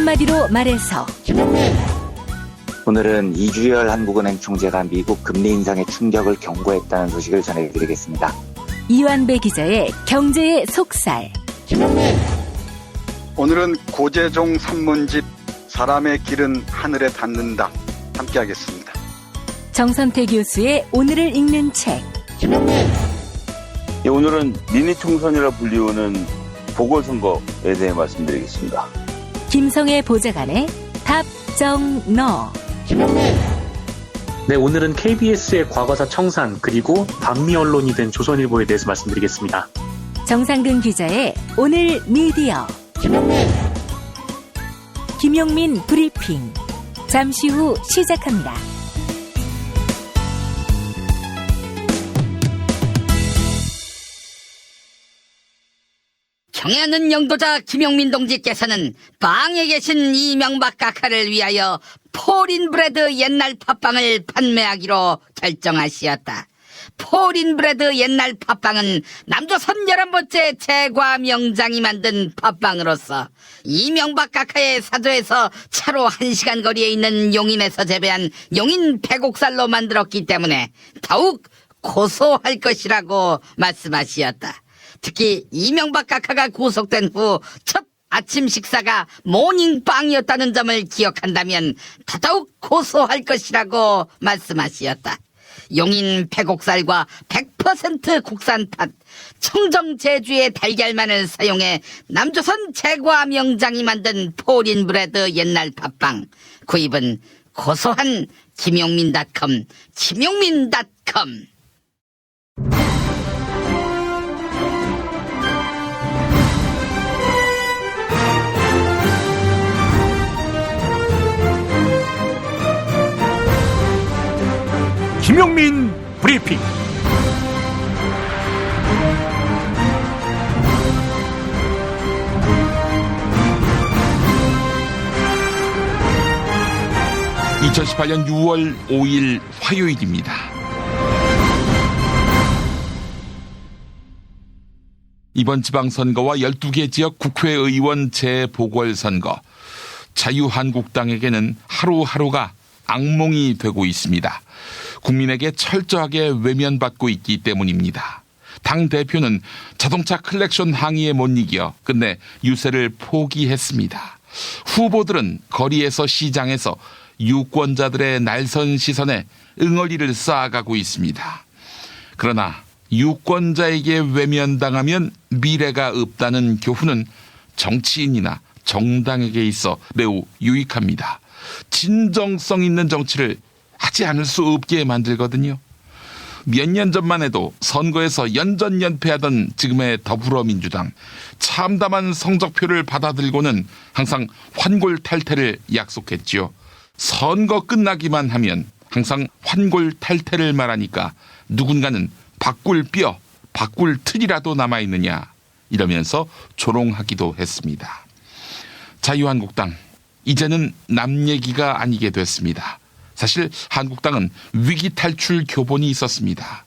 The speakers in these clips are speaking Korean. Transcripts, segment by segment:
한마디로 말해서 오늘은 이주열 한국은행 총재가 미국 금리 인상의 충격을 경고했다는 소식을 전해드리겠습니다. 이완배 기자의 경제의 속살. 오늘은 고재종 산문집 사람의 길은 하늘에 닿는다 함께하겠습니다. 정선태 교수의 오늘을 읽는 책. 오늘은 미니 총선이라 불리우는 보궐선거에 대해 말씀드리겠습니다. 김성애 보좌관의 답정너. 네, 오늘은 KBS의 과거사 청산 그리고 반미 언론이 된 조선일보에 대해서 말씀드리겠습니다. 정상근 기자의 오늘 미디어. 김용민 브리핑. 잠시 후 시작합니다. 경애하는 영도자 김용민 동지께서는 빵에 계신 이명박 각하를 위하여 폴인브레드 옛날 팥빵을 판매하기로 결정하시었다. 폴인브레드 옛날 팥빵은 남조선 11번째 제과 명장이 만든 팥빵으로서 이명박 각하의 사조에서 차로 1시간 거리에 있는 용인에서 재배한 용인 백옥살로 만들었기 때문에 더욱 고소할 것이라고 말씀하시었다. 특히 이명박 각하가 구속된 후 첫 아침 식사가 모닝빵이었다는 점을 기억한다면 더더욱 고소할 것이라고 말씀하시었다. 용인 백옥살과 100% 국산팥, 청정 제주의 달걀만을 사용해 남조선 제과 명장이 만든 폴인브레드 옛날 팥빵. 구입은 고소한 김용민닷컴, 김용민닷컴. 김용민 브리핑. (2018년 6월 5일) 화요일입니다. 이번 지방선거와 12개 지역 국회의원 재보궐선거, 자유한국당에게는 하루하루가 악몽이 되고 있습니다. 국민에게 철저하게 외면받고 있기 때문입니다. 당대표는 자동차 컬렉션 항의에 못 이겨 끝내 유세를 포기했습니다. 후보들은 거리에서 시장에서 유권자들의 날선 시선에 응어리를 쌓아가고 있습니다. 그러나 유권자에게 외면당하면 미래가 없다는 교훈은 정치인이나 정당에게 있어 매우 유익합니다. 진정성 있는 정치를 하지 않을 수 없게 만들거든요. 몇 년 전만 해도 선거에서 연전연패하던 지금의 더불어민주당, 참담한 성적표를 받아들고는 항상 환골탈태를 약속했지요. 선거 끝나기만 하면 항상 환골탈태를 말하니까 누군가는 바꿀 뼈, 바꿀 틀이라도 남아있느냐 이러면서 조롱하기도 했습니다. 자유한국당, 이제는 남 얘기가 아니게 됐습니다. 사실 한국당은 위기 탈출 교본이 있었습니다.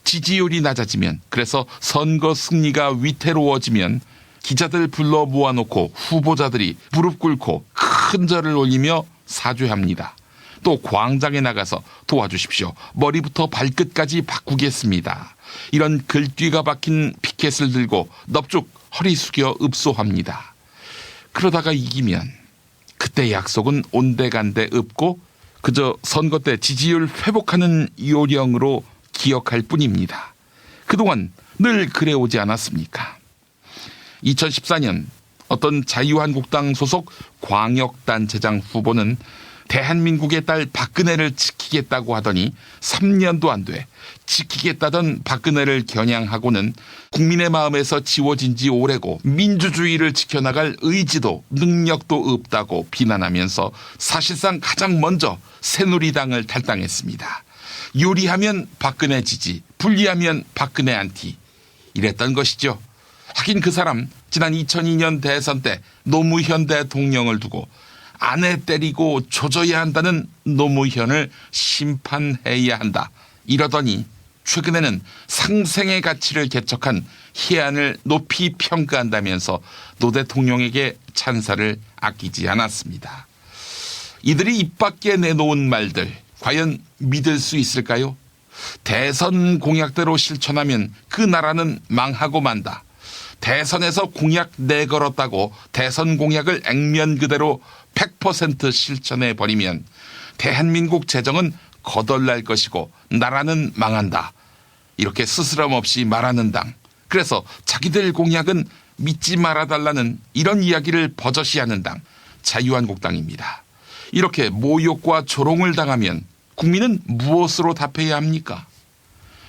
지지율이 낮아지면, 그래서 선거 승리가 위태로워지면 기자들 불러 모아놓고 후보자들이 무릎 꿇고 큰 절을 올리며 사죄합니다. 또 광장에 나가서 도와주십시오. 머리부터 발끝까지 바꾸겠습니다. 이런 글귀가 박힌 피켓을 들고 넙죽 허리 숙여 읍소합니다. 그러다가 이기면 그때 약속은 온데간데 없고 그저 선거 때 지지율 회복하는 요령으로 기억할 뿐입니다. 그동안 늘 그래오지 않았습니까? 2014년 어떤 자유한국당 소속 광역단체장 후보는 대한민국의 딸 박근혜를 지키겠다고 하더니 3년도 안 돼 지키겠다던 박근혜를 겨냥하고는 국민의 마음에서 지워진 지 오래고 민주주의를 지켜나갈 의지도 능력도 없다고 비난하면서 사실상 가장 먼저 새누리당을 탈당했습니다. 유리하면 박근혜 지지, 불리하면 박근혜 안티, 이랬던 것이죠. 하긴 그 사람 지난 2002년 대선 때 노무현 대통령을 두고 아내 때리고 조져야 한다는 노무현을 심판해야 한다 이러더니 최근에는 상생의 가치를 개척한 해안을 높이 평가한다면서 노 대통령에게 찬사를 아끼지 않았습니다. 이들이 입 밖에 내놓은 말들 과연 믿을 수 있을까요? 대선 공약대로 실천하면 그 나라는 망하고 만다. 대선에서 공약 내걸었다고 대선 공약을 액면 그대로 100% 실천해버리면 대한민국 재정은 거덜날 것이고 나라는 망한다. 이렇게 스스럼 없이 말하는 당. 그래서 자기들 공약은 믿지 말아달라는 이런 이야기를 버젓이 하는 당. 자유한국당입니다. 이렇게 모욕과 조롱을 당하면 국민은 무엇으로 답해야 합니까?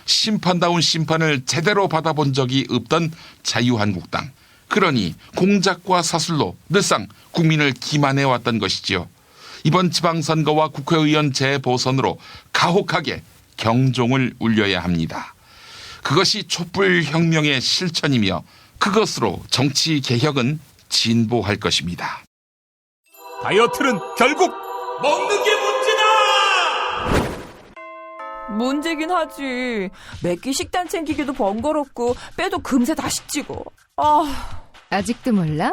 심판다운 심판을 제대로 받아본 적이 없던 자유한국당. 그러니 공작과 사술로 늘상 국민을 기만해왔던 것이지요. 이번 지방선거와 국회의원 재보선으로 가혹하게 경종을 울려야 합니다. 그것이 촛불혁명의 실천이며 그것으로 정치 개혁은 진보할 것입니다. 다이어트는 결국 먹는 게 문제다! 문제긴 하지. 매끼 식단 챙기기도 번거롭고 빼도 금세 다시 찌고. 아직도 몰라?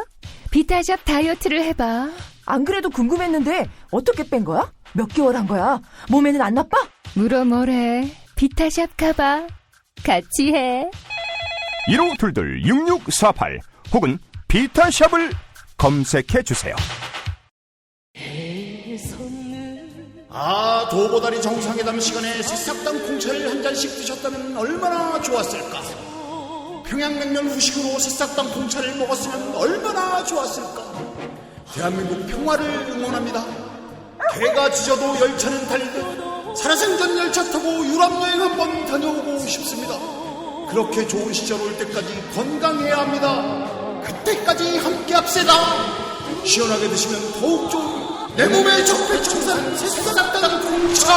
비타샵 다이어트를 해봐. 안 그래도 궁금했는데 어떻게 뺀 거야? 몇 개월 한 거야? 몸에는 안 나빠? 물어 뭐래. 비타샵 가봐. 같이 해. 1522-6648 혹은 비타샵을 검색해주세요. 도보다리 정상회담 시간에 새싹당 콩차를 한 잔씩 드셨다면 얼마나 좋았을까. 평양냉면 후식으로 새싹당 콩차를 먹었으면 얼마나 좋았을까. 대한민국 평화를 응원합니다. 개가 짖어도 열차는 달리듯 살아생전 열차 타고 유럽여행 한번 다녀오고 싶습니다. 그렇게 좋은 시절 올 때까지 건강해야 합니다. 그때까지 함께 합시다. 시원하게 드시면 더욱 좋은 내 몸의 적폐청산 새싹당 콩차.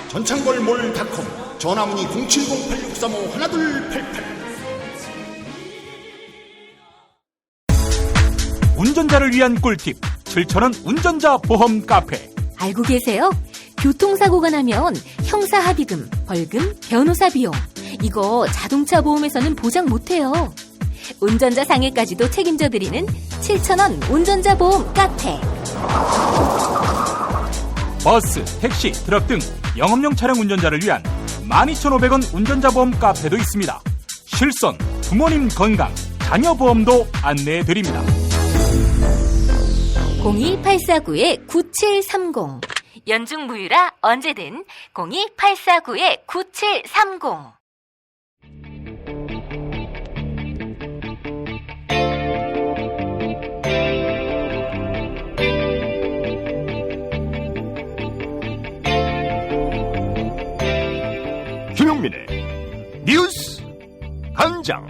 전창걸몰닷컴 전화문의 070-8635-1288. 운전자를 위한 꿀팁 7,000원 운전자 보험 카페. 알고 계세요? 교통사고가 나면 형사합의금, 벌금, 변호사 비용 이거 자동차 보험에서는 보장 못해요. 운전자 상해까지도 책임져드리는 7,000원 운전자 보험 카페. 버스, 택시, 트럭 등 영업용 차량 운전자를 위한 12,500원 운전자 보험 카페도 있습니다. 실손, 부모님 건강, 자녀 보험도 안내해드립니다. 02849-9730 연중 무휴라 언제든 02849-9730. 김용민의 뉴스 한장.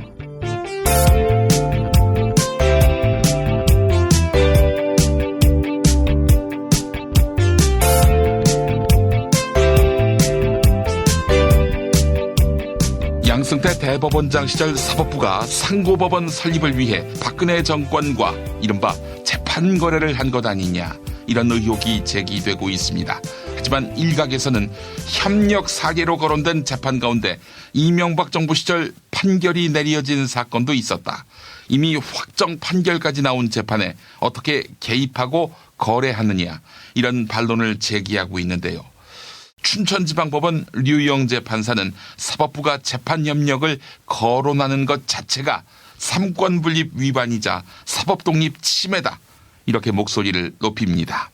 양승태 대법원장 시절 사법부가 상고법원 설립을 위해 박근혜 정권과 이른바 재판 거래를 한 것 아니냐, 이런 의혹이 제기되고 있습니다. 하지만 일각에서는 협력 사례로 거론된 재판 가운데 이명박 정부 시절 판결이 내려진 사건도 있었다. 이미 확정 판결까지 나온 재판에 어떻게 개입하고 거래하느냐, 이런 반론을 제기하고 있는데요. 춘천지방법원 류영재 판사는 사법부가 재판 협력을 거론하는 것 자체가 삼권분립 위반이자 사법독립 침해다, 이렇게 목소리를 높입니다.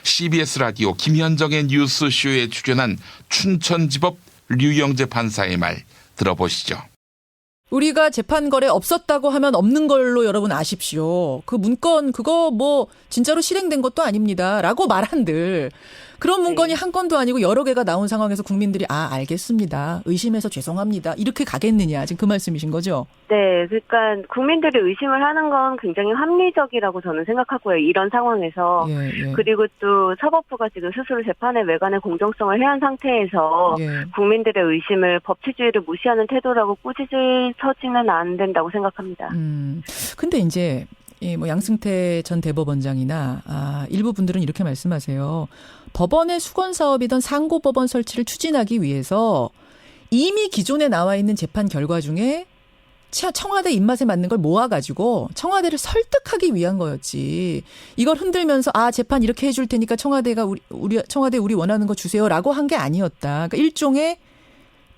CBS 라디오 김현정의 뉴스쇼에 출연한 춘천지법 류영재 판사의 말 들어보시죠. 우리가 재판 거래 없었다고 하면 없는 걸로 여러분 아십시오. 그 문건 그거 뭐 진짜로 실행된 것도 아닙니다. 라고 말한들 그런 문건이 한 건도 아니고 여러 개가 나온 상황에서 국민들이 알겠습니다. 의심해서 죄송합니다. 이렇게 가겠느냐. 지금 그 말씀이신 거죠? 네. 그러니까 국민들이 의심을 하는 건 굉장히 합리적이라고 저는 생각하고요. 이런 상황에서. 예. 그리고 또 사법부가 지금 스스로 재판의 외관의 공정성을 해한 상태에서 국민들의 의심을 법치주의를 무시하는 태도라고 꾸짖어지는 안 된다고 생각합니다. 근데 이제 뭐 양승태 전 대법원장이나 일부 분들은 이렇게 말씀하세요. 법원의 수건 사업이던 상고법원 설치를 추진하기 위해서 이미 기존에 나와 있는 재판 결과 중에 청와대 입맛에 맞는 걸 모아가지고 청와대를 설득하기 위한 거였지. 이걸 흔들면서 재판 이렇게 해줄 테니까 청와대 우리 원하는 거 주세요라고 한 게 아니었다. 그러니까 일종의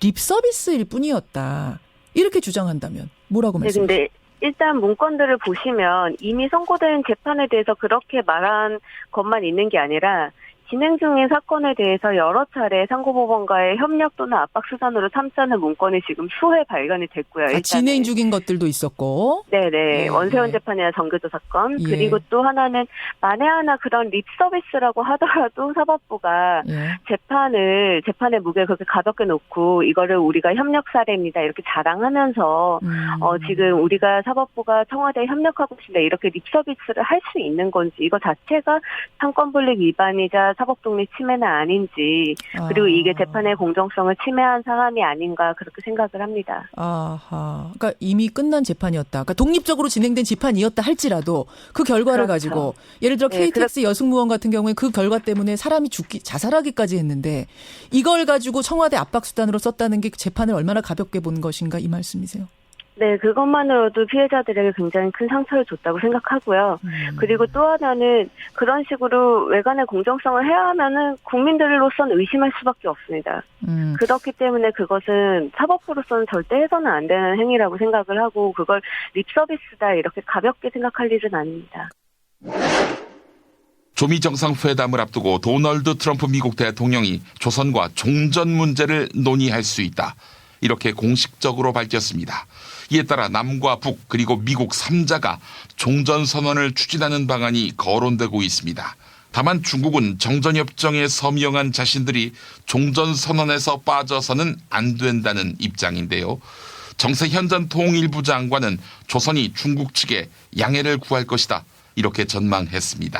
립 서비스일 뿐이었다. 이렇게 주장한다면 뭐라고 말씀하세요? 네, 근데 일단 문건들을 보시면 이미 선고된 재판에 대해서 그렇게 말한 것만 있는 게 아니라 진행 중인 사건에 대해서 여러 차례 상고법원과의 협력 또는 압박 수단으로 삼자는 문건이 지금 수회 발견이 됐고요. 진행 중인 것들도 있었고. 네네. 원세훈 재판이나 정교조 사건. 그리고 또 하나는 만에 하나 그런 립 서비스라고 하더라도 사법부가 재판의 무게를 그렇게 가볍게 놓고 이거를 우리가 협력 사례입니다. 이렇게 자랑하면서 지금 우리가 사법부가 청와대에 협력하고 있습니다. 이렇게 립 서비스를 할 수 있는 건지 이거 자체가 상권분립 위반이자 사법독립 침해는 아닌지 그리고 이게 재판의 공정성을 침해한 사안이 아닌가 그렇게 생각을 합니다. 아하. 그러니까 이미 끝난 재판이었다. 그러니까 독립적으로 진행된 재판이었다 할지라도 그 결과를 가지고 예를 들어 KTX 여승무원 같은 경우에 그 결과 때문에 사람이 자살하기까지 했는데 이걸 가지고 청와대 압박수단으로 썼다는 게 재판을 얼마나 가볍게 본 것인가 이 말씀이세요? 네, 그것만으로도 피해자들에게 굉장히 큰 상처를 줬다고 생각하고요. 그리고 또 하나는 그런 식으로 외관의 공정성을 해야 하면은 국민들로서는 의심할 수밖에 없습니다. 그렇기 때문에 그것은 사법부로서는 절대 해서는 안 되는 행위라고 생각을 하고 그걸 립서비스다 이렇게 가볍게 생각할 일은 아닙니다. 조미 정상회담을 앞두고 도널드 트럼프 미국 대통령이 조선과 종전 문제를 논의할 수 있다. 이렇게 공식적으로 밝혔습니다. 이에 따라 남과 북 그리고 미국 3자가 종전선언을 추진하는 방안이 거론되고 있습니다. 다만 중국은 정전협정에 서명한 자신들이 종전선언에서 빠져서는 안 된다는 입장인데요. 정세현 전 통일부 장관은 조선이 중국 측에 양해를 구할 것이다. 이렇게 전망했습니다.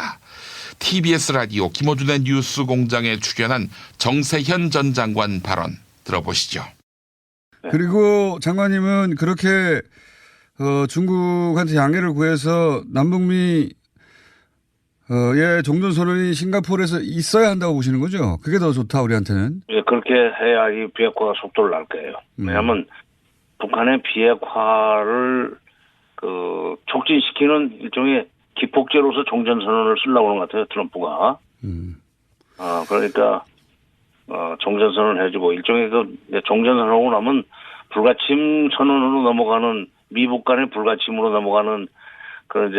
TBS 라디오 김호준의 뉴스공장에 출연한 정세현 전 장관 발언 들어보시죠. 그리고 장관님은 그렇게 중국한테 양해를 구해서 남북미의 종전선언이 싱가포르에서 있어야 한다고 보시는 거죠? 그게 더 좋다 우리한테는. 예, 그렇게 해야 이 비핵화가 속도를 날 거예요. 왜냐하면 북한의 비핵화를 촉진시키는 일종의 기폭제로서 종전선언을 쓰려고 하는 것 같아요, 트럼프가. 그러니까 종전선언을 해주고 일종의 종전선언하고 나면 불가침 선언으로 넘어가는 미북 간의 불가침으로 넘어가는 그런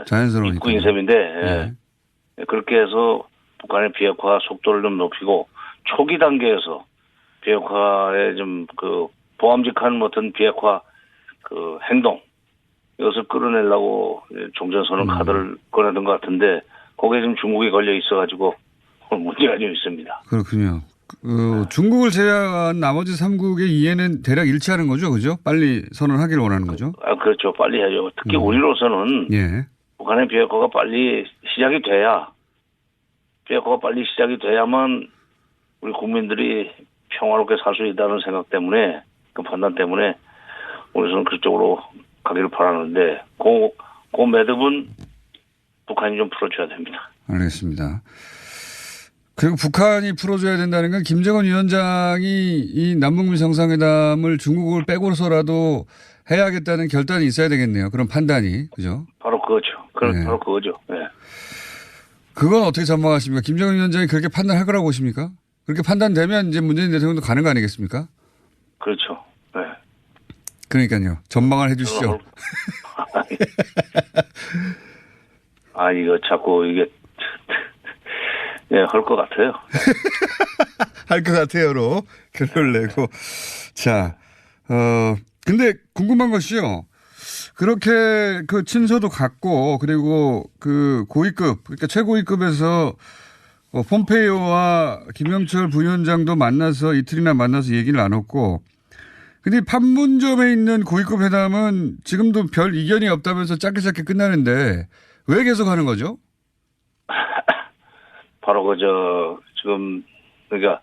자연스러운 입구인 셈인데 그렇게 해서 북한의 비핵화 속도를 좀 높이고 초기 단계에서 비핵화에 좀 보암직한 어떤 비핵화 행동 이것을 끌어내려고 종전선언 카드를 꺼내던 것 같은데 거기에 지금 중국이 걸려 있어가지고 문제가 좀 있습니다. 그렇군요. 중국을 제외한 나머지 3국의 이해는 대략 일치하는 거죠, 그죠? 빨리 선언하기를 원하는 거죠? 그렇죠. 빨리 해야죠. 특히 우리로서는 북한의 비핵화가 빨리 시작이 돼야만 우리 국민들이 평화롭게 살 수 있다는 생각 때문에 그 판단 때문에 우리는 그쪽으로 가기를 바라는데 그 매듭은 북한이 좀 풀어줘야 됩니다. 알겠습니다. 그리고 북한이 풀어줘야 된다는 건 김정은 위원장이 이 남북미 정상회담을 중국을 빼고서라도 해야겠다는 결단이 있어야 되겠네요. 그런 판단이. 그죠? 바로 그거죠. 바로 그거죠. 네. 그건 어떻게 전망하십니까? 김정은 위원장이 그렇게 판단할 거라고 보십니까? 그렇게 판단되면 이제 문재인 대통령도 가는 거 아니겠습니까? 그렇죠. 네. 그러니까요. 전망을 해 주시죠. 이거 자꾸 이게 할 것 같아요. 할 것 같아요로 결론을 내고. 자, 근데 궁금한 것이요. 그렇게 친서도 갔고, 그리고 고위급, 그러니까 최고위급에서 폼페이오와 김영철 부위원장도 만나서 이틀이나 만나서 얘기를 나눴고, 근데 판문점에 있는 고위급 회담은 지금도 별 이견이 없다면서 짧게 끝나는데, 왜 계속 하는 거죠? 바로 지금 그러니까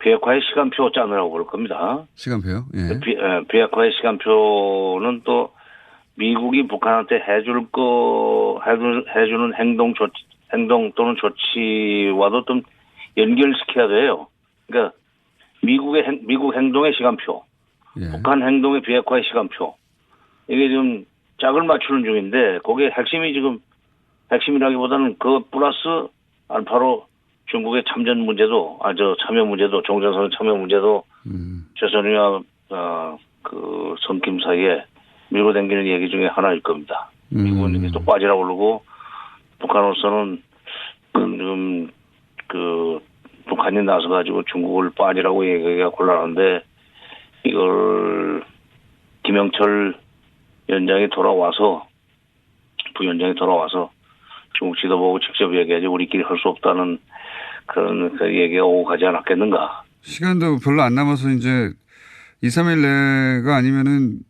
비핵화의 시간표 짜느라고 그럴 겁니다. 시간표요? 예. 비핵화의 시간표는 또 미국이 북한한테 해주는 행동 또는 조치와도 좀 연결시켜야 돼요. 그러니까 미국 행동의 시간표, 예. 북한 행동의 비핵화의 시간표, 이게 좀 짝을 맞추는 중인데, 그게 핵심이라기보다는 그 플러스 알파로 중국의 참전 문제도, 참여 문제도, 종전선언 참여 문제도, 조선이와, 그 선김 사이에 밀고 당기는 얘기 중에 하나일 겁니다. 미국은 이게 또 빠지라고 그러고, 북한으로서는 북한이 나서가지고 중국을 빠지라고 얘기가 곤란한데, 이걸 김영철 위원장이 돌아와서, 부위원장이 돌아와서 중국 지도부하고 직접 얘기하지 우리끼리 할 수 없다는 그런 그 얘기가 오고 가지 않았겠는가. 시간도 별로 안 남아서 이제 2, 3일 내가 아니면은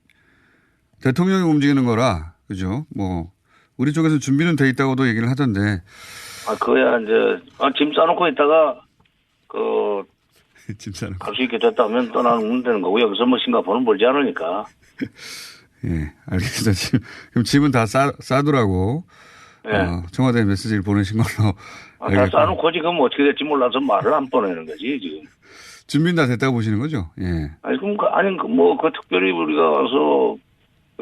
대통령이 움직이는 거라, 그죠? 뭐, 우리 쪽에서 준비는 돼 있다고도 얘기를 하던데. 그거야, 이제, 짐 싸놓고 있다가, 짐 싸놓고. 갈 수 있게 됐다면 떠나면 되는 거고, 여기서 뭐 싱가포르는 멀지 않으니까. 예, 알겠습니다. 그럼 짐은 다 싸두라고. 예. 청와대 메시지를 보내신 걸로. 다 싸놓고 지금 어떻게 될지 몰라서 말을 안 꺼내는 거지, 지금. 준비는 다 됐다고 보시는 거죠? 예. 특별히 우리가 와서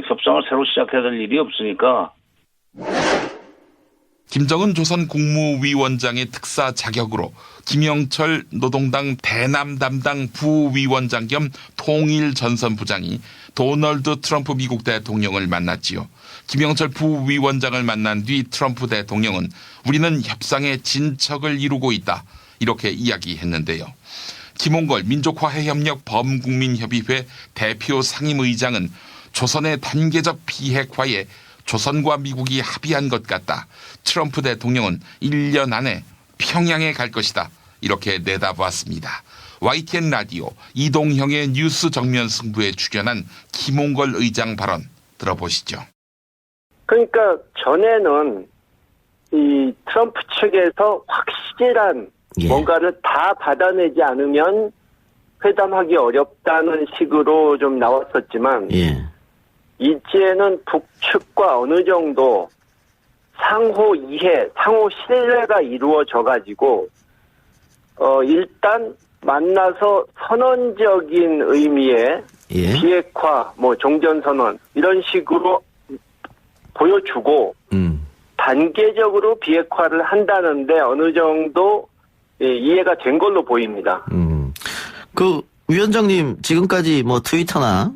협상을 새로 시작해야 될 일이 없으니까. 김정은 조선 국무위원장의 특사 자격으로 김영철 노동당 대남 담당 부위원장 겸 통일전선부장이 도널드 트럼프 미국 대통령을 만났지요. 김영철 부위원장을 만난 뒤 트럼프 대통령은 우리는 협상의 진척을 이루고 있다, 이렇게 이야기했는데요. 김홍걸 민족화해협력 범국민협의회 대표 상임의장은 조선의 단계적 비핵화에 조선과 미국이 합의한 것 같다. 트럼프 대통령은 1년 안에 평양에 갈 것이다, 이렇게 내다봤습니다. YTN 라디오 이동형의 뉴스 정면 승부에 출연한 김홍걸 의장 발언 들어보시죠. 그러니까 전에는 이 트럼프 측에서 확실한 뭔가를 다 받아내지 않으면 회담하기 어렵다는 식으로 좀 나왔었지만 이제는 북측과 어느 정도 상호 이해, 상호 신뢰가 이루어져 가지고 일단 만나서 선언적인 의미의 비핵화, 종전선언 이런 식으로 보여주고 단계적으로 비핵화를 한다는데 어느 정도 이해가 된 걸로 보입니다. 위원장님 지금까지 트위터나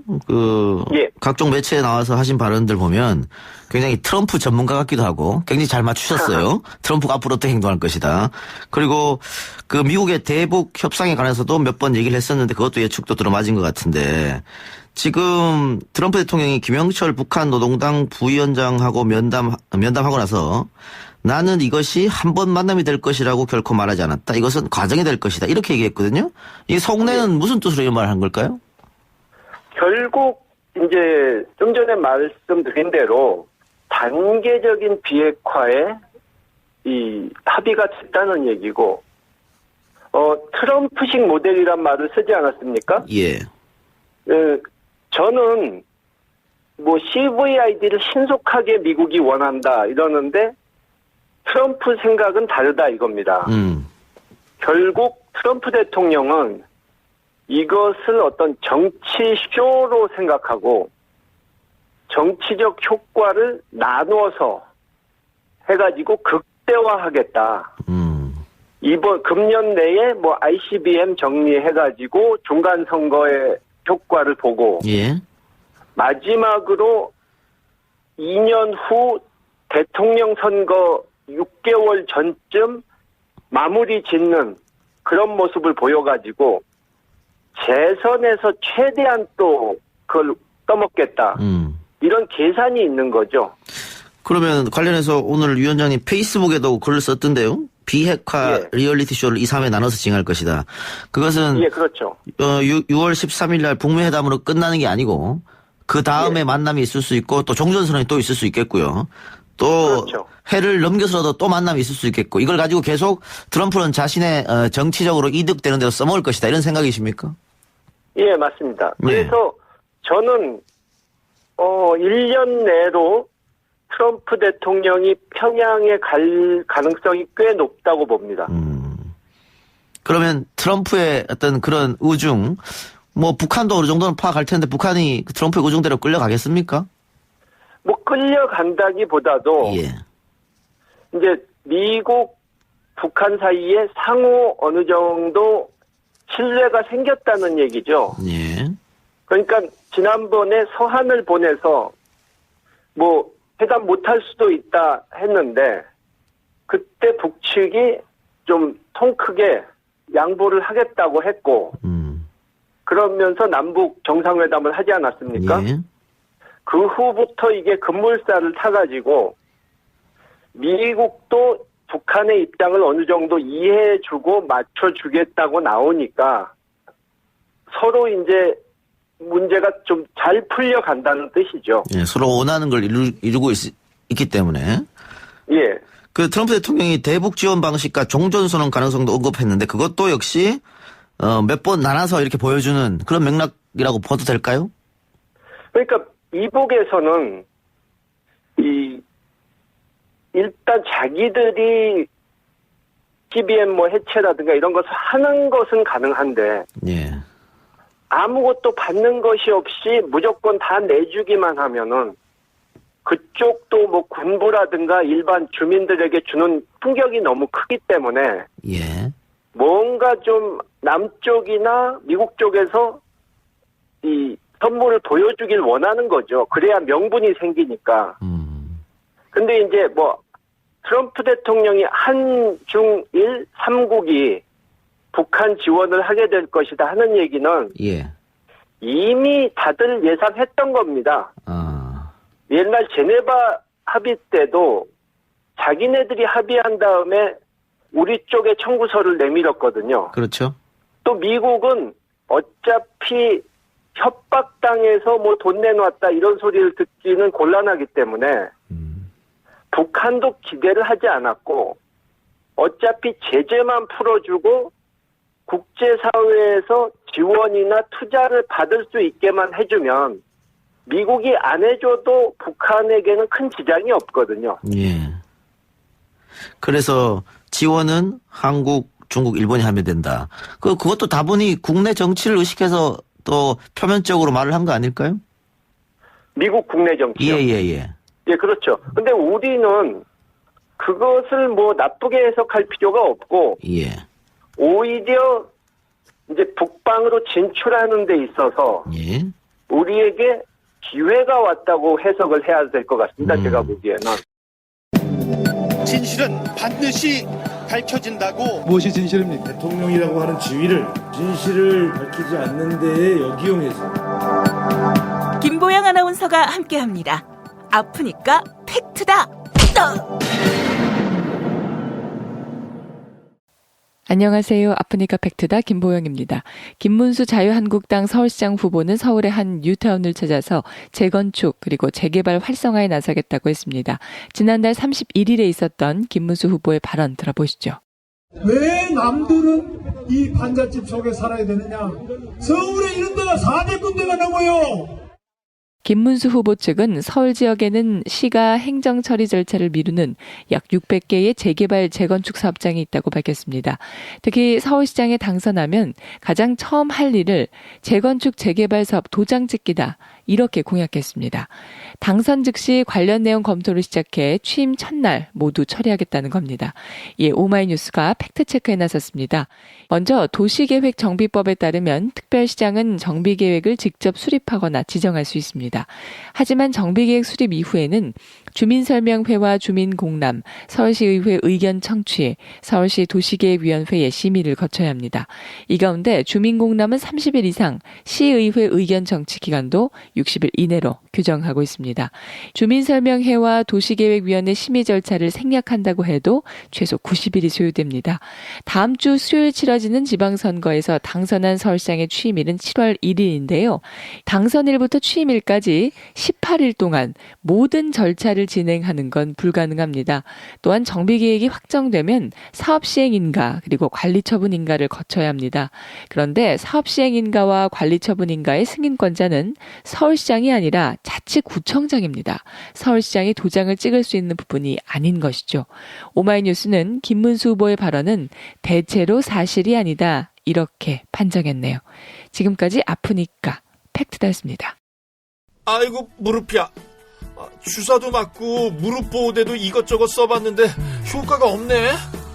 각종 매체에 나와서 하신 발언들 보면 굉장히 트럼프 전문가 같기도 하고 굉장히 잘 맞추셨어요. 트럼프가 앞으로 어떻게 행동할 것이다. 그리고 미국의 대북 협상에 관해서도 몇 번 얘기를 했었는데 그것도 예측도 들어맞은 것 같은데 지금 트럼프 대통령이 김영철 북한 노동당 부위원장하고 면담하고 나서 나는 이것이 한 번 만남이 될 것이라고 결코 말하지 않았다. 이것은 과정이 될 것이다. 이렇게 얘기했거든요. 이 속내는 무슨 뜻으로 이 말을 한 걸까요? 결국 이제 좀 전에 말씀드린 대로 단계적인 비핵화에 이 합의가 됐다는 얘기고 트럼프식 모델이란 말을 쓰지 않았습니까? 예. 저는 CVID를 신속하게 미국이 원한다 이러는데 트럼프 생각은 다르다 이겁니다. 결국 트럼프 대통령은 이것을 어떤 정치쇼로 생각하고 정치적 효과를 나누어서 해가지고 극대화하겠다. 이번 금년 내에 ICBM 정리해가지고 중간 선거의 효과를 보고 마지막으로 2년 후 대통령 선거 6개월 전쯤 마무리 짓는 그런 모습을 보여가지고 재선에서 최대한 또 그걸 떠먹겠다. 이런 계산이 있는 거죠. 그러면 관련해서 오늘 위원장님 페이스북에도 글을 썼던데요. 비핵화 리얼리티 쇼를 2, 3회 나눠서 진행할 것이다. 그것은 그렇죠. 6월 13일 날 북미회담으로 끝나는 게 아니고 그 다음에 만남이 있을 수 있고 또 종전선언이 또 있을 수 있겠고요. 또 그렇죠. 해를 넘겨서라도 또 만남이 있을 수 있겠고 이걸 가지고 계속 트럼프는 자신의 정치적으로 이득되는 대로 써먹을 것이다. 이런 생각이십니까? 예, 맞습니다. 그래서 저는 1년 내로 트럼프 대통령이 평양에 갈 가능성이 꽤 높다고 봅니다. 그러면 트럼프의 어떤 그런 의중, 뭐 북한도 어느 정도는 파악할 텐데 북한이 트럼프의 의중대로 끌려가겠습니까? 뭐 끌려간다기보다도 이제 미국, 북한 사이에 상호 어느 정도 신뢰가 생겼다는 얘기죠. 그러니까 지난번에 서한을 보내서 뭐 회담 못할 수도 있다 했는데 그때 북측이 좀 통 크게 양보를 하겠다고 했고 그러면서 남북 정상회담을 하지 않았습니까? 그 후부터 이게 급물살을 타가지고 미국도 북한의 입장을 어느 정도 이해해주고 맞춰주겠다고 나오니까 서로 이제 문제가 좀 잘 풀려간다는 뜻이죠. 서로 원하는 걸 이루고 있기 때문에. 그 트럼프 대통령이 대북 지원 방식과 종전선언 가능성도 언급했는데 그것도 역시 몇 번 나눠서 이렇게 보여주는 그런 맥락이라고 봐도 될까요? 그러니까 이북에서는 일단 자기들이 CBM 뭐 해체라든가 이런 것을 하는 것은 가능한데 아무것도 받는 것이 없이 무조건 다 내주기만 하면은 그쪽도 뭐 군부라든가 일반 주민들에게 주는 충격이 너무 크기 때문에 뭔가 좀 남쪽이나 미국 쪽에서 이 선물을 보여주길 원하는 거죠. 그래야 명분이 생기니까. 근데 이제 뭐 트럼프 대통령이 한중일 3국이 북한 지원을 하게 될 것이다 하는 얘기는 이미 다들 예상했던 겁니다. 옛날 제네바 합의 때도 자기네들이 합의한 다음에 우리 쪽에 청구서를 내밀었거든요. 그렇죠. 또 미국은 어차피 협박당해서 뭐 돈 내놨다 이런 소리를 듣기는 곤란하기 때문에 북한도 기대를 하지 않았고 어차피 제재만 풀어주고 국제사회에서 지원이나 투자를 받을 수 있게만 해주면 미국이 안 해줘도 북한에게는 큰 지장이 없거든요. 그래서 지원은 한국, 중국, 일본이 하면 된다. 그것도 다분히 국내 정치를 의식해서 또 표면적으로 말을 한 거 아닐까요? 미국 국내 정치요? 예, 그렇죠. 근데 우리는 그것을 뭐 나쁘게 해석할 필요가 없고 오히려 이제 북방으로 진출하는 데 있어서 우리에게 기회가 왔다고 해석을 해야 될 것 같습니다. 제가 보기에는. 진실은 반드시 밝혀진다고. 무엇이 진실입니까? 대통령이라고 하는 지위를 진실을 밝히지 않는 데에 역이용해서. 김보영 아나운서가 함께합니다. 아프니까 팩트다. 안녕하세요. 아프니까 팩트다 김보영입니다. 김문수 자유한국당 서울시장 후보는 서울의 한 뉴타운을 찾아서 재건축 그리고 재개발 활성화에 나서겠다고 했습니다. 지난달 31일에 있었던 김문수 후보의 발언 들어보시죠. 왜 남들은 이 반잣집 속에 살아야 되느냐. 서울에 이런 데가 4대 군데가 넘어요. 김문수 후보 측은 서울 지역에는 시가 행정 처리 절차를 미루는 약 600개의 재개발 재건축 사업장이 있다고 밝혔습니다. 특히 서울시장에 당선하면 가장 처음 할 일을 재건축 재개발 사업 도장 찍기다. 이렇게 공약했습니다. 당선 즉시 관련 내용 검토를 시작해 취임 첫날 모두 처리하겠다는 겁니다. 이에 오마이뉴스가 팩트체크에 나섰습니다. 먼저 도시계획정비법에 따르면 특별시장은 정비계획을 직접 수립하거나 지정할 수 있습니다. 하지만 정비계획 수립 이후에는 주민설명회와 주민공람, 서울시의회 의견 청취, 서울시 도시계획위원회의 심의를 거쳐야 합니다. 이 가운데 주민공람은 30일 이상, 시의회 의견 청취 기간도 60일 이내로 규정하고 있습니다. 주민설명회와 도시계획위원회 심의 절차를 생략한다고 해도 최소 90일이 소요됩니다. 다음 주 수요일 치러지는 지방선거에서 당선한 서울시장의 취임일은 7월 1일인데요. 당선일부터 취임일까지 18일 동안 모든 절차를 사업을 진행하는 건 불가능합니다. 또한 정비계획이 확정되면 사업시행인가 그리고 관리처분인가를 거쳐야 합니다. 그런데 사업시행인가와 관리처분인가의 승인권자는 서울시장이 아니라 자치구청장입니다. 서울시장이 도장을 찍을 수 있는 부분이 아닌 것이죠. 오마이뉴스는 김문수 후보의 발언은 대체로 사실이 아니다. 이렇게 판정했네요. 지금까지 아프니까 팩트다였습니다. 아이고 무릎이야. 주사도 맞고 무릎 보호대도 이것저것 써봤는데 효과가 없네.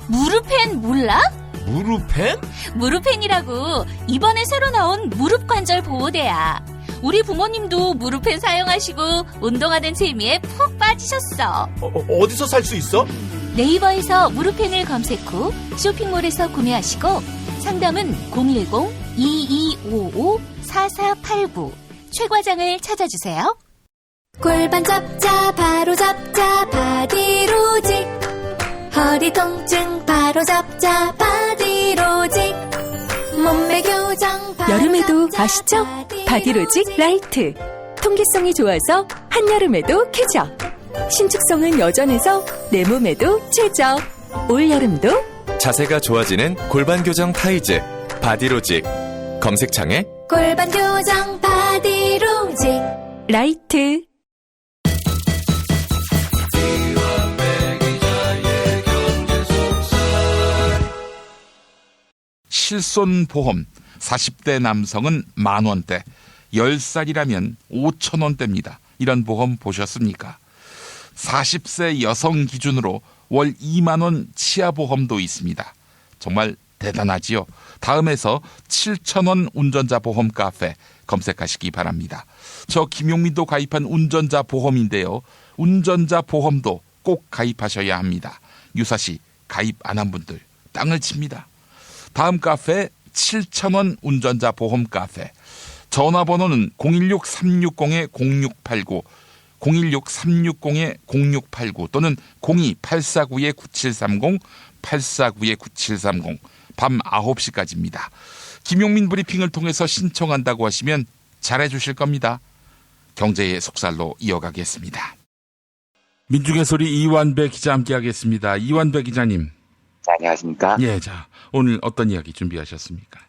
무릎펜 몰라? 무릎펜? 무릎펜이라고 이번에 새로 나온 무릎 관절 보호대야. 우리 부모님도 무릎펜 사용하시고 운동하는 재미에 푹 빠지셨어. 어디서 살 수 있어? 네이버에서 무릎펜을 검색 후 쇼핑몰에서 구매하시고 상담은 010-2255-4489 최 과장을 찾아주세요. 골반 잡자 바로 잡자 바디로직. 허리 통증 바로 잡자 바디로직. 몸매 교정 바로 여름에도 아시죠? 바디로직 라이트. 통기성이 좋아서 한여름에도 쾌적. 신축성은 여전해서 내 몸에도 최적. 올여름도 자세가 좋아지는 골반 교정 타이즈 바디로직. 검색창에 골반 교정 바디로직 라이트. 실손보험 40대 남성은 10,000원대, 10살이라면 5,000원대입니다. 이런 보험 보셨습니까? 40세 여성 기준으로 월 2만원 치아보험도 있습니다. 정말 대단하지요. 다음에서 7,000원 운전자 보험 카페 검색하시기 바랍니다. 저 김용민도 가입한 운전자 보험인데요. 운전자 보험도 꼭 가입하셔야 합니다. 유사시 가입 안 한 분들 땅을 칩니다. 다음 카페 7,000원 운전자 보험 카페. 전화번호는 016-360-0689 016-360-0689 또는 02-849-9730 849-9730 밤 9시까지입니다. 김용민 브리핑을 통해서 신청한다고 하시면 잘해주실 겁니다. 경제의 속살로 이어가겠습니다. 민중의 소리 이완배 기자 함께하겠습니다. 이완배 기자님. 안녕하십니까? 예, 자 오늘 어떤 이야기 준비하셨습니까?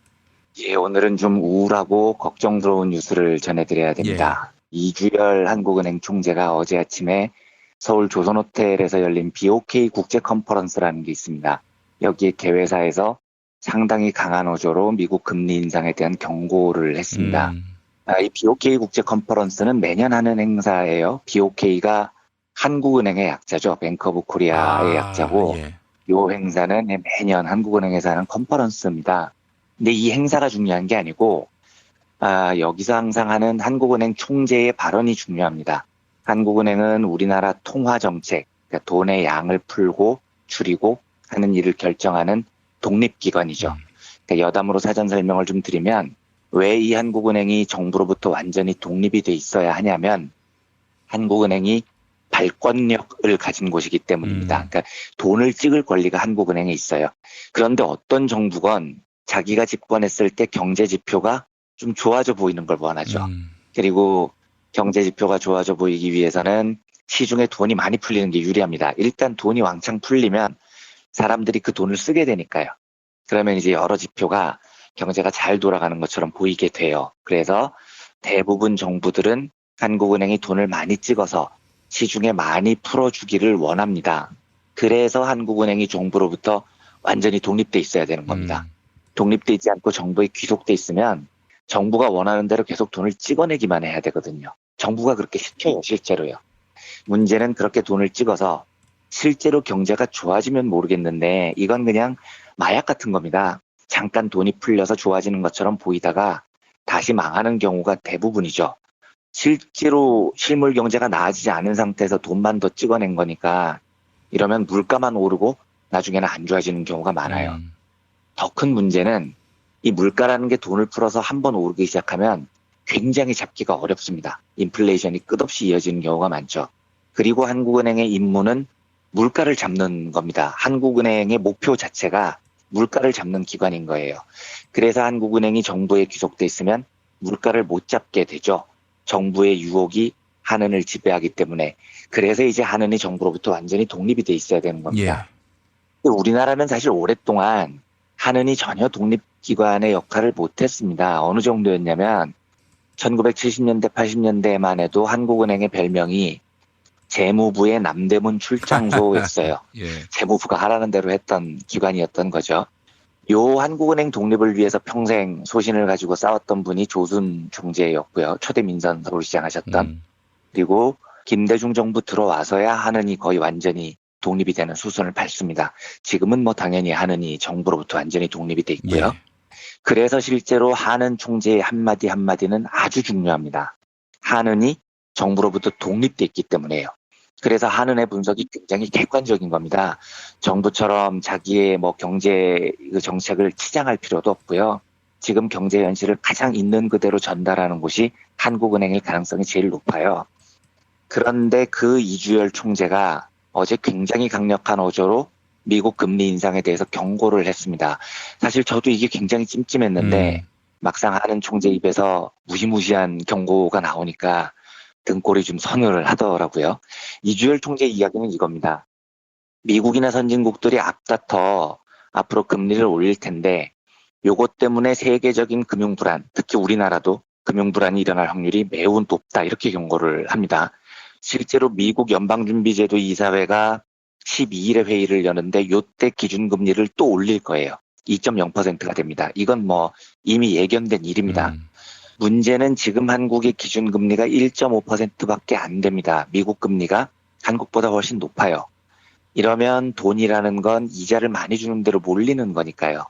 예, 오늘은 좀 우울하고 걱정스러운 뉴스를 전해드려야 됩니다. 예. 이주열 한국은행 총재가 어제 아침에 서울 조선호텔에서 열린 BOK 국제 컨퍼런스라는 게 있습니다. 여기에 개회사에서 상당히 강한 어조로 미국 금리 인상에 대한 경고를 했습니다. 이 BOK 국제 컨퍼런스는 매년 하는 행사예요. BOK가 한국은행의 약자죠. 뱅크 오브 코리아의 약자고 예. 이 행사는 매년 한국은행에서 하는 컨퍼런스입니다. 근데 이 행사가 중요한 게 아니고 여기서 항상 하는 한국은행 총재의 발언이 중요합니다. 한국은행은 우리나라 통화정책, 그러니까 돈의 양을 풀고 줄이고 하는 일을 결정하는 독립기관이죠. 그러니까 여담으로 사전 설명을 좀 드리면 왜 이 한국은행이 정부로부터 완전히 독립이 돼 있어야 하냐면 한국은행이 발권력을 가진 곳이기 때문입니다. 그러니까 돈을 찍을 권리가 한국은행에 있어요. 그런데 어떤 정부건 자기가 집권했을 때 경제 지표가 좀 좋아져 보이는 걸 원하죠. 그리고 경제 지표가 좋아져 보이기 위해서는 시중에 돈이 많이 풀리는 게 유리합니다. 일단 돈이 왕창 풀리면 사람들이 그 돈을 쓰게 되니까요. 그러면 이제 여러 지표가 경제가 잘 돌아가는 것처럼 보이게 돼요. 그래서 대부분 정부들은 한국은행이 돈을 많이 찍어서 시중에 많이 풀어주기를 원합니다. 그래서 한국은행이 정부로부터 완전히 독립돼 있어야 되는 겁니다. 독립돼 있지 않고 정부에 귀속돼 있으면 정부가 원하는 대로 계속 돈을 찍어내기만 해야 되거든요. 정부가 그렇게 시켜요, 실제로요. 문제는 그렇게 돈을 찍어서 실제로 경제가 좋아지면 모르겠는데 이건 그냥 마약 같은 겁니다. 잠깐 돈이 풀려서 좋아지는 것처럼 보이다가 다시 망하는 경우가 대부분이죠. 실제로 실물 경제가 나아지지 않은 상태에서 돈만 더 찍어낸 거니까 이러면 물가만 오르고 나중에는 안 좋아지는 경우가 많아요. 더 큰 문제는 이 물가라는 게 돈을 풀어서 한번 오르기 시작하면 굉장히 잡기가 어렵습니다. 인플레이션이 끝없이 이어지는 경우가 많죠. 그리고 한국은행의 임무는 물가를 잡는 겁니다. 한국은행의 목표 자체가 물가를 잡는 기관인 거예요. 그래서 한국은행이 정부에 귀속돼 있으면 물가를 못 잡게 되죠. 정부의 유혹이 한은을 지배하기 때문에 그래서 이제 한은이 정부로부터 완전히 독립이 돼 있어야 되는 겁니다. 근데 우리나라는 사실 오랫동안 한은이 전혀 독립기관의 역할을 못했습니다. 어느 정도였냐면 1970년대 80년대만 해도 한국은행의 별명이 재무부의 남대문 출장소였어요. 재무부가 하라는 대로 했던 기관이었던 거죠. 요 한국은행 독립을 위해서 평생 소신을 가지고 싸웠던 분이 조순 총재였고요. 초대 민선 서울시장 하셨던. 그리고 김대중 정부 들어와서야 한은이 거의 완전히 독립이 되는 수순을 밟습니다. 지금은 뭐 당연히 한은이 정부로부터 완전히 독립이 돼 있고요. 그래서 실제로 한은 총재의 한마디 한마디는 아주 중요합니다. 한은이 정부로부터 독립돼 있기 때문에요. 그래서 한은의 분석이 굉장히 객관적인 겁니다. 정부처럼 자기의 뭐 경제 정책을 치장할 필요도 없고요. 지금 경제 현실을 가장 있는 그대로 전달하는 곳이 한국은행일 가능성이 제일 높아요. 그런데 그 이주열 총재가 어제 굉장히 강력한 어조로 미국 금리 인상에 대해서 경고를 했습니다. 사실 저도 이게 굉장히 찜찜했는데 막상 한은 총재 입에서 무시무시한 경고가 나오니까 등골이 좀 서늘을 하더라고요. 이주열 총재 이야기는 이겁니다. 미국이나 선진국들이 앞다퉈 앞으로 금리를 올릴 텐데 요것 때문에 세계적인 금융불안, 특히 우리나라도 금융불안이 일어날 확률이 매우 높다 이렇게 경고를 합니다. 실제로 미국 연방준비제도 이사회가 12일에 회의를 여는데 요때 기준금리를 또 올릴 거예요. 2.0%가 됩니다. 이건 뭐 이미 예견된 일입니다. 문제는 지금 한국의 기준금리가 1.5%밖에 안 됩니다. 미국 금리가 한국보다 훨씬 높아요. 이러면 돈이라는 건 이자를 많이 주는 대로 몰리는 거니까요.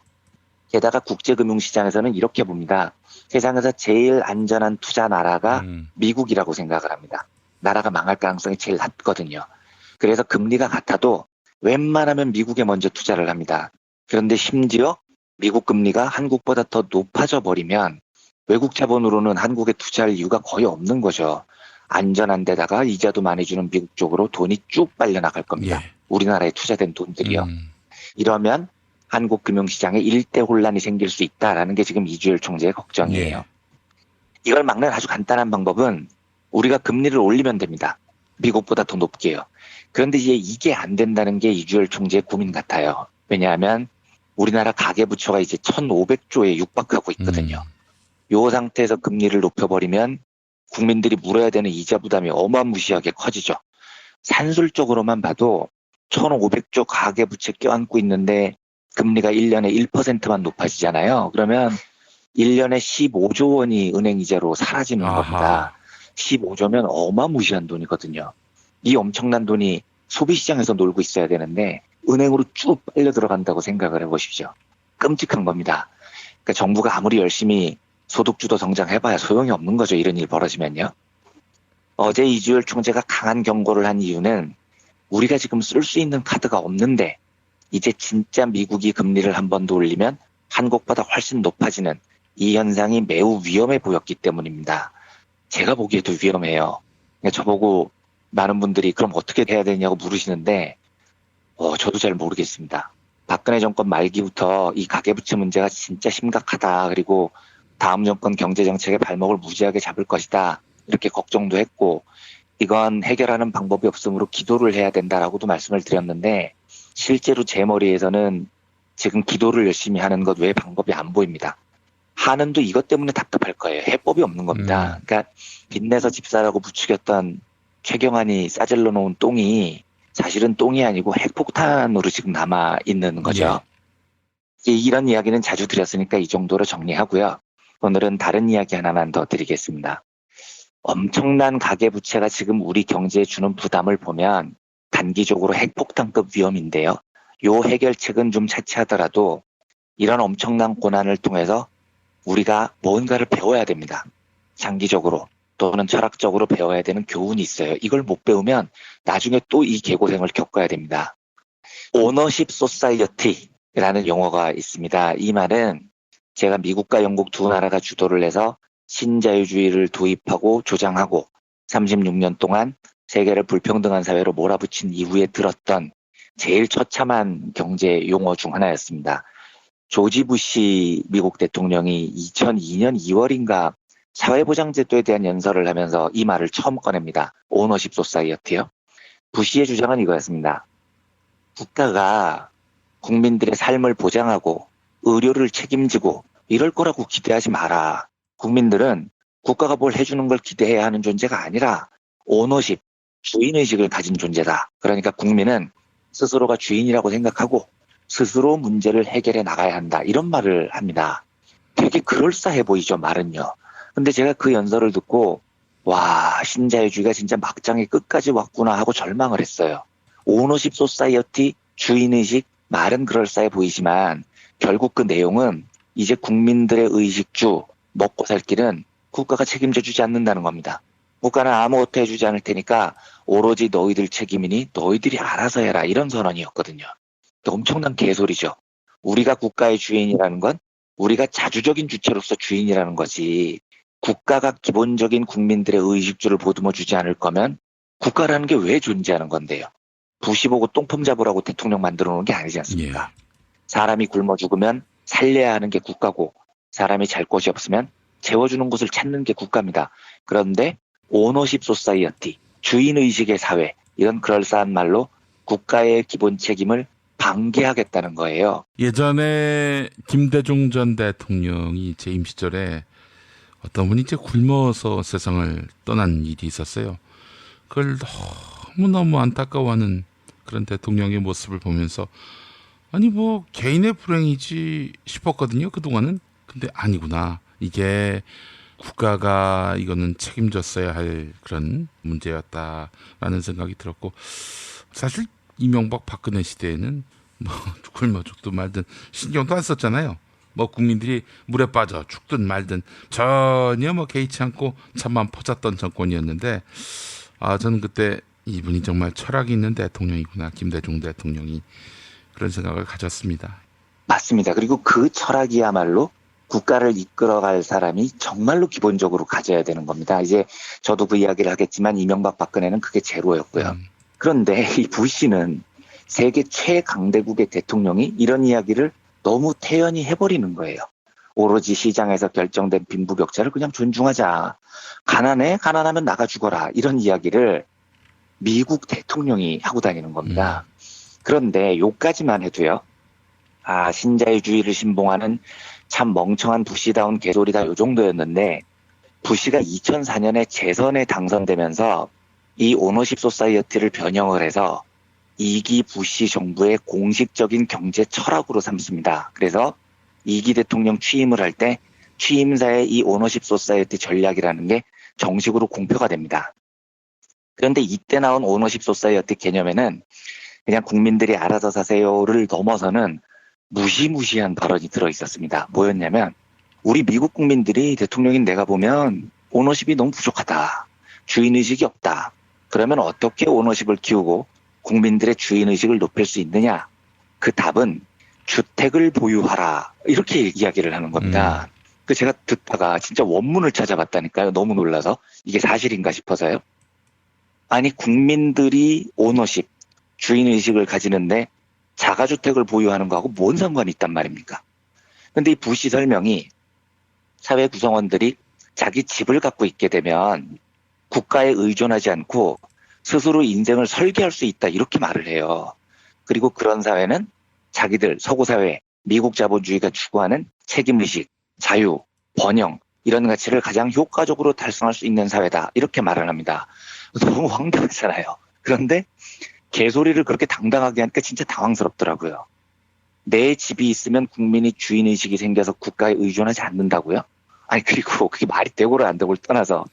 게다가 국제금융시장에서는 이렇게 봅니다. 세상에서 제일 안전한 투자 나라가 미국이라고 생각을 합니다. 나라가 망할 가능성이 제일 낮거든요. 그래서 금리가 같아도 웬만하면 미국에 먼저 투자를 합니다. 그런데 심지어 미국 금리가 한국보다 더 높아져 버리면 외국 자본으로는 한국에 투자할 이유가 거의 없는 거죠. 안전한 데다가 이자도 많이 주는 미국 쪽으로 돈이 쭉 빨려나갈 겁니다. 우리나라에 투자된 돈들이요. 이러면 한국 금융시장에 일대 혼란이 생길 수 있다라는 게 지금 이주열 총재의 걱정이에요. 이걸 막는 아주 간단한 방법은 우리가 금리를 올리면 됩니다. 미국보다 더 높게요. 그런데 이게 안 된다는 게 이주열 총재의 고민 같아요. 왜냐하면 우리나라 가계부채가 이제 1,500조에 육박하고 있거든요. 이 상태에서 금리를 높여버리면 국민들이 물어야 되는 이자 부담이 어마무시하게 커지죠. 산술적으로만 봐도 1,500조 가계부채 껴안고 있는데 금리가 1년에 1%만 높아지잖아요. 그러면 1년에 15조 원이 은행 이자로 사라지는 겁니다. 15조면 어마무시한 돈이거든요. 이 엄청난 돈이 소비시장에서 놀고 있어야 되는데 은행으로 쭉 빨려 들어간다고 생각을 해보십시오. 끔찍한 겁니다. 그러니까 정부가 아무리 열심히 소득주도 성장해봐야 소용이 없는 거죠. 이런 일 벌어지면요. 어제 이주열 총재가 강한 경고를 한 이유는 우리가 지금 쓸 수 있는 카드가 없는데 이제 진짜 미국이 금리를 한 번 더 올리면 한국보다 훨씬 높아지는 이 현상이 매우 위험해 보였기 때문입니다. 제가 보기에도 위험해요. 그러니까 저보고 많은 분들이 그럼 어떻게 해야 되냐고 물으시는데 저도 잘 모르겠습니다. 박근혜 정권 말기부터 이 가계부채 문제가 진짜 심각하다. 그리고 다음 정권 경제정책의 발목을 무지하게 잡을 것이다. 이렇게 걱정도 했고 이건 해결하는 방법이 없으므로 기도를 해야 된다라고도 말씀을 드렸는데 실제로 제 머리에서는 지금 기도를 열심히 하는 것 외에 방법이 안 보입니다. 한은도 이것 때문에 답답할 거예요. 해법이 없는 겁니다. 그러니까 빚내서 집사라고 부추겼던 최경환이 싸질러 놓은 똥이 사실은 똥이 아니고 핵폭탄으로 지금 남아 있는 거죠. 이런 이야기는 자주 드렸으니까 이 정도로 정리하고요. 오늘은 다른 이야기 하나만 더 드리겠습니다. 엄청난 가계부채가 지금 우리 경제에 주는 부담을 보면 단기적으로 핵폭탄급 위험인데요. 요 해결책은 좀 차치하더라도 이런 엄청난 고난을 통해서 우리가 뭔가를 배워야 됩니다. 장기적으로 또는 철학적으로 배워야 되는 교훈이 있어요. 이걸 못 배우면 나중에 또 이 개고생을 겪어야 됩니다. 오너십 소사이어티라는 용어가 있습니다. 이 말은 제가 미국과 영국 두 나라가 주도를 해서 신자유주의를 도입하고 조장하고 36년 동안 세계를 불평등한 사회로 몰아붙인 이후에 들었던 제일 처참한 경제 용어 중 하나였습니다. 조지 부시 미국 대통령이 2002년 2월인가 사회보장제도에 대한 연설을 하면서 이 말을 처음 꺼냅니다. 오너십 소사이어티요. 부시의 주장은 이거였습니다. 국가가 국민들의 삶을 보장하고 의료를 책임지고 이럴 거라고 기대하지 마라. 국민들은 국가가 뭘 해주는 걸 기대해야 하는 존재가 아니라 오너십, 주인의식을 가진 존재다. 그러니까 국민은 스스로가 주인이라고 생각하고 스스로 문제를 해결해 나가야 한다. 이런 말을 합니다. 되게 그럴싸해 보이죠, 말은요. 근데 제가 그 연설을 듣고 와, 신자유주의가 진짜 막장의 끝까지 왔구나 하고 절망을 했어요. 오너십 소사이어티, 주인의식, 말은 그럴싸해 보이지만 결국 그 내용은 이제 국민들의 의식주, 먹고 살 길은 국가가 책임져 주지 않는다는 겁니다. 국가는 아무것도 해주지 않을 테니까 오로지 너희들 책임이니 너희들이 알아서 해라, 이런 선언이었거든요. 엄청난 개소리죠. 우리가 국가의 주인이라는 건 우리가 자주적인 주체로서 주인이라는 거지, 국가가 기본적인 국민들의 의식주를 보듬어 주지 않을 거면 국가라는 게 왜 존재하는 건데요. 부시 보고 똥폼 잡으라고 대통령 만들어 놓은 게 아니지 않습니까? 예. 사람이 굶어 죽으면 살려야 하는 게 국가고 사람이 잘 곳이 없으면 재워주는 곳을 찾는 게 국가입니다. 그런데 오너십 소사이어티, 주인의식의 사회, 이런 그럴싸한 말로 국가의 기본 책임을 방기하겠다는 거예요. 예전에 김대중 전 대통령이 재임 시절에 어떤 분이 이제 굶어서 세상을 떠난 일이 있었어요. 그걸 너무너무 안타까워하는 그런 대통령의 모습을 보면서 아니 뭐 개인의 불행이지 싶었거든요, 그동안은. 근데 아니구나. 이게 국가가 이거는 책임졌어야 할 그런 문제였다라는 생각이 들었고, 사실 이명박 박근혜 시대에는 뭐 굶어 죽든 말든 신경도 안 썼잖아요. 뭐 국민들이 물에 빠져 죽든 말든 전혀 뭐 개의치 않고 참만 퍼졌던 정권이었는데, 저는 그때 이분이 정말 철학이 있는 대통령이구나, 김대중 대통령이, 그런 생각을 가졌습니다. 맞습니다. 그리고 그 철학이야말로 국가를 이끌어갈 사람이 정말로 기본적으로 가져야 되는 겁니다. 이제 저도 그 이야기를 하겠지만 이명박 박근혜는 그게 제로였고요. 그런데 이 부시는 세계 최강대국의 대통령이 이런 이야기를 너무 태연히 해버리는 거예요. 오로지 시장에서 결정된 빈부격차를 그냥 존중하자. 가난해? 가난하면 나가 죽어라. 이런 이야기를 미국 대통령이 하고 다니는 겁니다. 그런데 요까지만 해도요. 신자유주의를 신봉하는 참 멍청한 부시다운 개소리다, 요 정도였는데, 부시가 2004년에 재선에 당선되면서 이 오너십 소사이어티를 변형을 해서 2기 부시 정부의 공식적인 경제 철학으로 삼습니다. 그래서 2기 대통령 취임을 할 때 취임사의 이 오너십 소사이어티 전략이라는 게 정식으로 공표가 됩니다. 그런데 이때 나온 오너십 소사이어티 개념에는 그냥 국민들이 알아서 사세요를 넘어서는 무시무시한 발언이 들어있었습니다. 뭐였냐면, 우리 미국 국민들이 대통령인 내가 보면 오너십이 너무 부족하다. 주인의식이 없다. 그러면 어떻게 오너십을 키우고 국민들의 주인의식을 높일 수 있느냐? 그 답은 주택을 보유하라. 이렇게 이야기를 하는 겁니다. 그 제가 듣다가 진짜 원문을 찾아봤다니까요. 너무 놀라서. 이게 사실인가 싶어서요. 아니, 국민들이 오너십, 주인의식을 가지는데 자가주택을 보유하는 거하고 뭔 상관이 있단 말입니까? 근데 이 부시 설명이 사회 구성원들이 자기 집을 갖고 있게 되면 국가에 의존하지 않고 스스로 인생을 설계할 수 있다, 이렇게 말을 해요. 그리고 그런 사회는 자기들 서구 사회, 미국 자본주의가 추구하는 책임의식, 자유, 번영, 이런 가치를 가장 효과적으로 달성할 수 있는 사회다, 이렇게 말을 합니다. 너무 황당하잖아요. 그런데 개소리를 그렇게 당당하게 하니까 진짜 당황스럽더라고요. 내 집이 있으면 국민이 주인의식이 생겨서 국가에 의존하지 않는다고요? 아니, 그리고 그게 말이 되고를 안 되고를 떠나서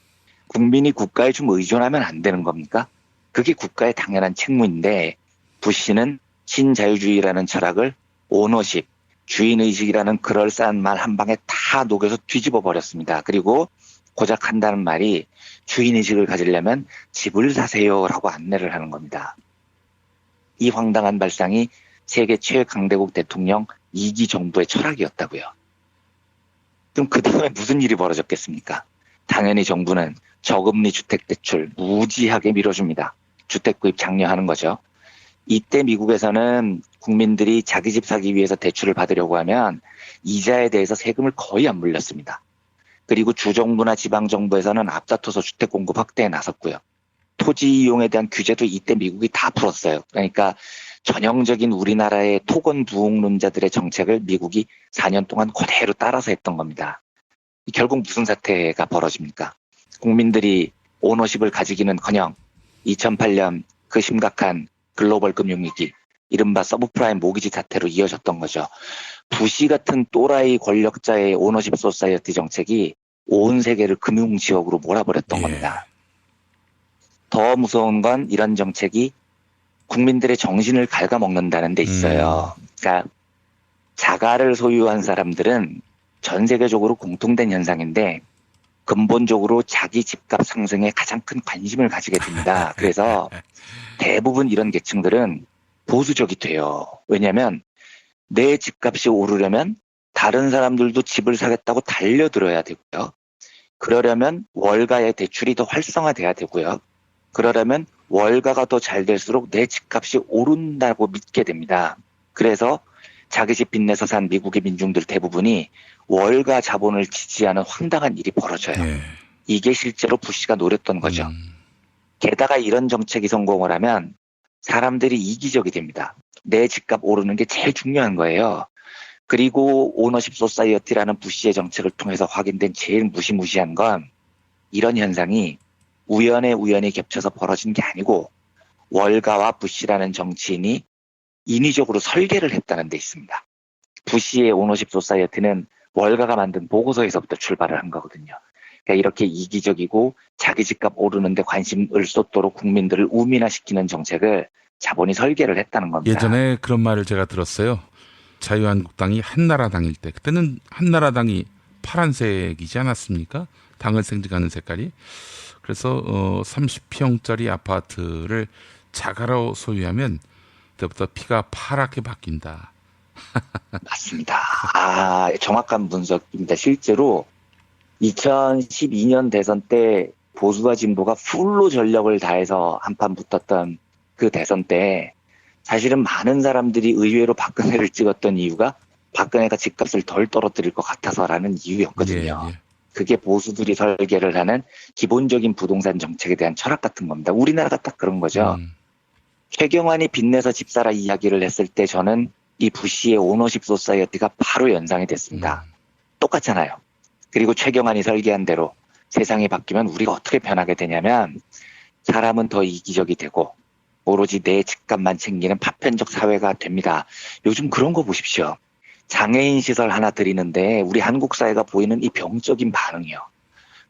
국민이 국가에 좀 의존하면 안 되는 겁니까? 그게 국가의 당연한 책무인데, 부시는 신자유주의라는 철학을 오너십, 주인의식이라는 그럴싸한 말 한 방에 다 녹여서 뒤집어 버렸습니다. 그리고 고작 한다는 말이 주인의식을 가지려면 집을 사세요라고 안내를 하는 겁니다. 이 황당한 발상이 세계 최강대국 대통령 2기 정부의 철학이었다고요. 그럼 그 다음에 무슨 일이 벌어졌겠습니까? 당연히 정부는 저금리 주택대출 무지하게 밀어줍니다. 주택 구입 장려하는 거죠. 이때 미국에서는 국민들이 자기 집 사기 위해서 대출을 받으려고 하면 이자에 대해서 세금을 거의 안 물렸습니다. 그리고 주정부나 지방정부에서는 앞다퉈서 주택 공급 확대에 나섰고요. 토지 이용에 대한 규제도 이때 미국이 다 풀었어요. 그러니까 전형적인 우리나라의 토건 부흥론자들의 정책을 미국이 4년 동안 그대로 따라서 했던 겁니다. 결국 무슨 사태가 벌어집니까? 국민들이 오너십을 가지기는커녕 2008년 그 심각한 글로벌 금융위기, 이른바 서브프라임 모기지 사태로 이어졌던 거죠. 부시 같은 또라이 권력자의 오너십 소사이어티 정책이 온 세계를 금융지옥으로 몰아버렸던 겁니다. 더 무서운 건 이런 정책이 국민들의 정신을 갉아먹는다는 데 있어요. 그러니까 자가를 소유한 사람들은 전 세계적으로 공통된 현상인데 근본적으로 자기 집값 상승에 가장 큰 관심을 가지게 됩니다. 그래서 대부분 이런 계층들은 보수적이 돼요. 왜냐하면 내 집값이 오르려면 다른 사람들도 집을 사겠다고 달려들어야 되고요. 그러려면 월가의 대출이 더 활성화돼야 되고요. 그러려면 월가가 더 잘 될수록 내 집값이 오른다고 믿게 됩니다. 그래서 자기 집 빚내서 산 미국의 민중들 대부분이 월가 자본을 지지하는 황당한 일이 벌어져요. 이게 실제로 부시가 노렸던 거죠. 게다가 이런 정책이 성공을 하면 사람들이 이기적이 됩니다. 내 집값 오르는 게 제일 중요한 거예요. 그리고 오너십 소사이어티라는 부시의 정책을 통해서 확인된 제일 무시무시한 건 이런 현상이 우연히 겹쳐서 벌어진 게 아니고 월가와 부시라는 정치인이 인위적으로 설계를 했다는 데 있습니다. 부시의 오너십 소사이어티는 월가가 만든 보고서에서부터 출발을 한 거거든요. 그러니까 이렇게 이기적이고 자기 집값 오르는데 관심을 쏟도록 국민들을 우민화시키는 정책을 자본이 설계를 했다는 겁니다. 예전에 그런 말을 제가 들었어요. 자유한국당이 한나라당일 때, 그때는 한나라당이 파란색이지 않았습니까? 당을 생직하는 색깔이. 그래서 30평짜리 아파트를 자가로 소유하면 그때부터 피가 파랗게 바뀐다. 맞습니다. 정확한 분석입니다. 실제로 2012년 대선 때 보수와 진보가 풀로 전력을 다해서 한판 붙었던 그 대선 때 사실은 많은 사람들이 의외로 박근혜를 찍었던 이유가 박근혜가 집값을 덜 떨어뜨릴 것 같아서라는 이유였거든요. 그게 보수들이 설계를 하는 기본적인 부동산 정책에 대한 철학 같은 겁니다. 우리나라가 딱 그런 거죠. 최경환이 빚내서 집 사라 이야기를 했을 때 저는 이 부시의 오너십 소사이어티가 바로 연상이 됐습니다. 똑같잖아요. 그리고 최경환이 설계한 대로 세상이 바뀌면 우리가 어떻게 변하게 되냐면 사람은 더 이기적이 되고 오로지 내 집값만 챙기는 파편적 사회가 됩니다. 요즘 그런 거 보십시오. 장애인 시설 하나 드리는데 우리 한국 사회가 보이는 이 병적인 반응이요.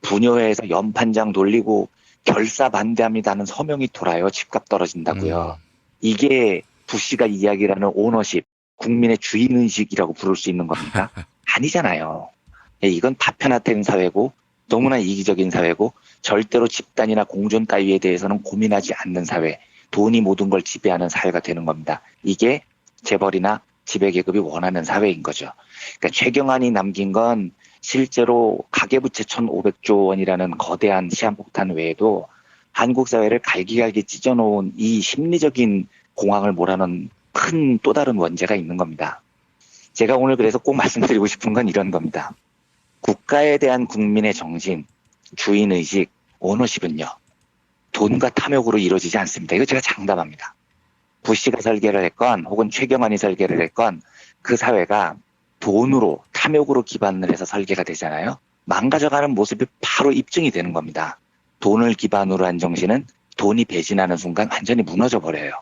분여회에서 연판장 돌리고 결사 반대합니다는 서명이 돌아요. 집값 떨어진다고요. 이게 부시가 이야기라는 오너십, 국민의 주인의식이라고 부를 수 있는 겁니까? 아니잖아요. 이건 파편화된 사회고 너무나 이기적인 사회고 절대로 집단이나 공존 따위에 대해서는 고민하지 않는 사회, 돈이 모든 걸 지배하는 사회가 되는 겁니다. 이게 재벌이나 지배계급이 원하는 사회인 거죠. 그러니까 최경환이 남긴 건 실제로 가계부채 1,500조 원이라는 거대한 시한폭탄 외에도 한국 사회를 갈기갈기 찢어놓은 이 심리적인 공황을 몰아넣은 큰 또 다른 원죄가 있는 겁니다. 제가 오늘 그래서 꼭 말씀드리고 싶은 건 이런 겁니다. 국가에 대한 국민의 정신, 주인의식, 오너십은요. 돈과 탐욕으로 이루어지지 않습니다. 이거 제가 장담합니다. 부시가 설계를 했건 혹은 최경환이 설계를 했건 그 사회가 돈으로 탐욕으로 기반을 해서 설계가 되잖아요. 망가져가는 모습이 바로 입증이 되는 겁니다. 돈을 기반으로 한 정신은 돈이 배신하는 순간 완전히 무너져 버려요.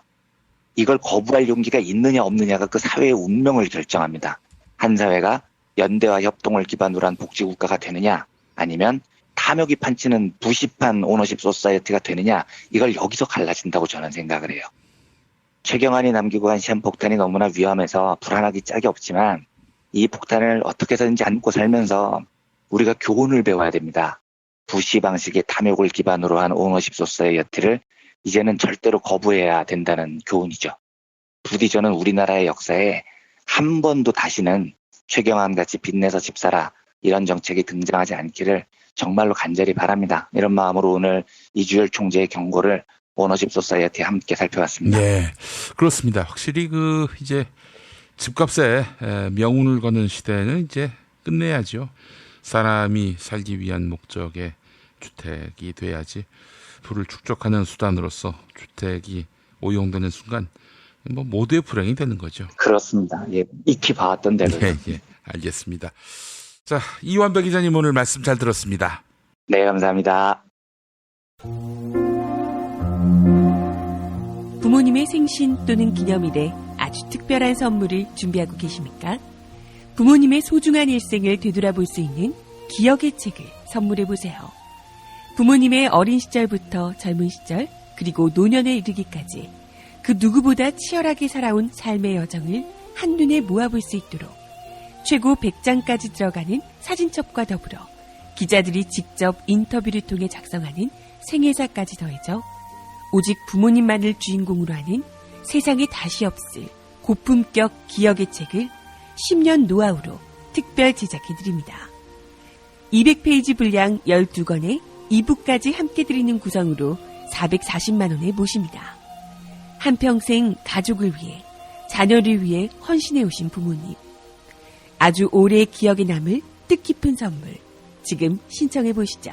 이걸 거부할 용기가 있느냐 없느냐가 그 사회의 운명을 결정합니다. 한 사회가 연대와 협동을 기반으로 한 복지국가가 되느냐 아니면 탐욕이 판치는 부시판 오너십 소사이어티가 되느냐 이걸 여기서 갈라진다고 저는 생각을 해요. 최경환이 남기고 간 시한폭탄이 너무나 위험해서 불안하기 짝이 없지만 이 폭탄을 어떻게 해서든지 안고 살면서 우리가 교훈을 배워야 됩니다. 부시 방식의 탐욕을 기반으로 한 오너십 소사이어티를 이제는 절대로 거부해야 된다는 교훈이죠. 부디 저는 우리나라의 역사에 한 번도 다시는 최경환 같이 빚내서 집 사라 이런 정책이 등장하지 않기를 정말로 간절히 바랍니다. 이런 마음으로 오늘 이주열 총재의 경고를 오너십 소사이어티에 함께 살펴봤습니다. 네, 그렇습니다. 확실히 이제 집값에 명운을 거는 시대는 이제 끝내야죠. 사람이 살기 위한 목적의 주택이 돼야지 부를 축적하는 수단으로서 주택이 오용되는 순간 뭐 모두의 불행이 되는 거죠. 그렇습니다. 예, 익히 봐왔던 대로. 예, 알겠습니다. 자, 이완배 기자님 오늘 말씀 잘 들었습니다. 네, 감사합니다. 부모님의 생신 또는 기념일에 아주 특별한 선물을 준비하고 계십니까? 부모님의 소중한 일생을 되돌아볼 수 있는 기억의 책을 선물해보세요. 부모님의 어린 시절부터 젊은 시절 그리고 노년에 이르기까지 그 누구보다 치열하게 살아온 삶의 여정을 한눈에 모아볼 수 있도록 최고 100장까지 들어가는 사진첩과 더불어 기자들이 직접 인터뷰를 통해 작성하는 생애사까지 더해져 오직 부모님만을 주인공으로 하는 세상에 다시 없을 고품격 기억의 책을 10년 노하우로 특별 제작해드립니다. 200페이지 분량 12권에 2부까지 함께 드리는 구성으로 440만 원에 모십니다. 한평생 가족을 위해, 자녀를 위해 헌신해 오신 부모님. 아주 오래 기억에 남을 뜻깊은 선물. 지금 신청해 보시죠.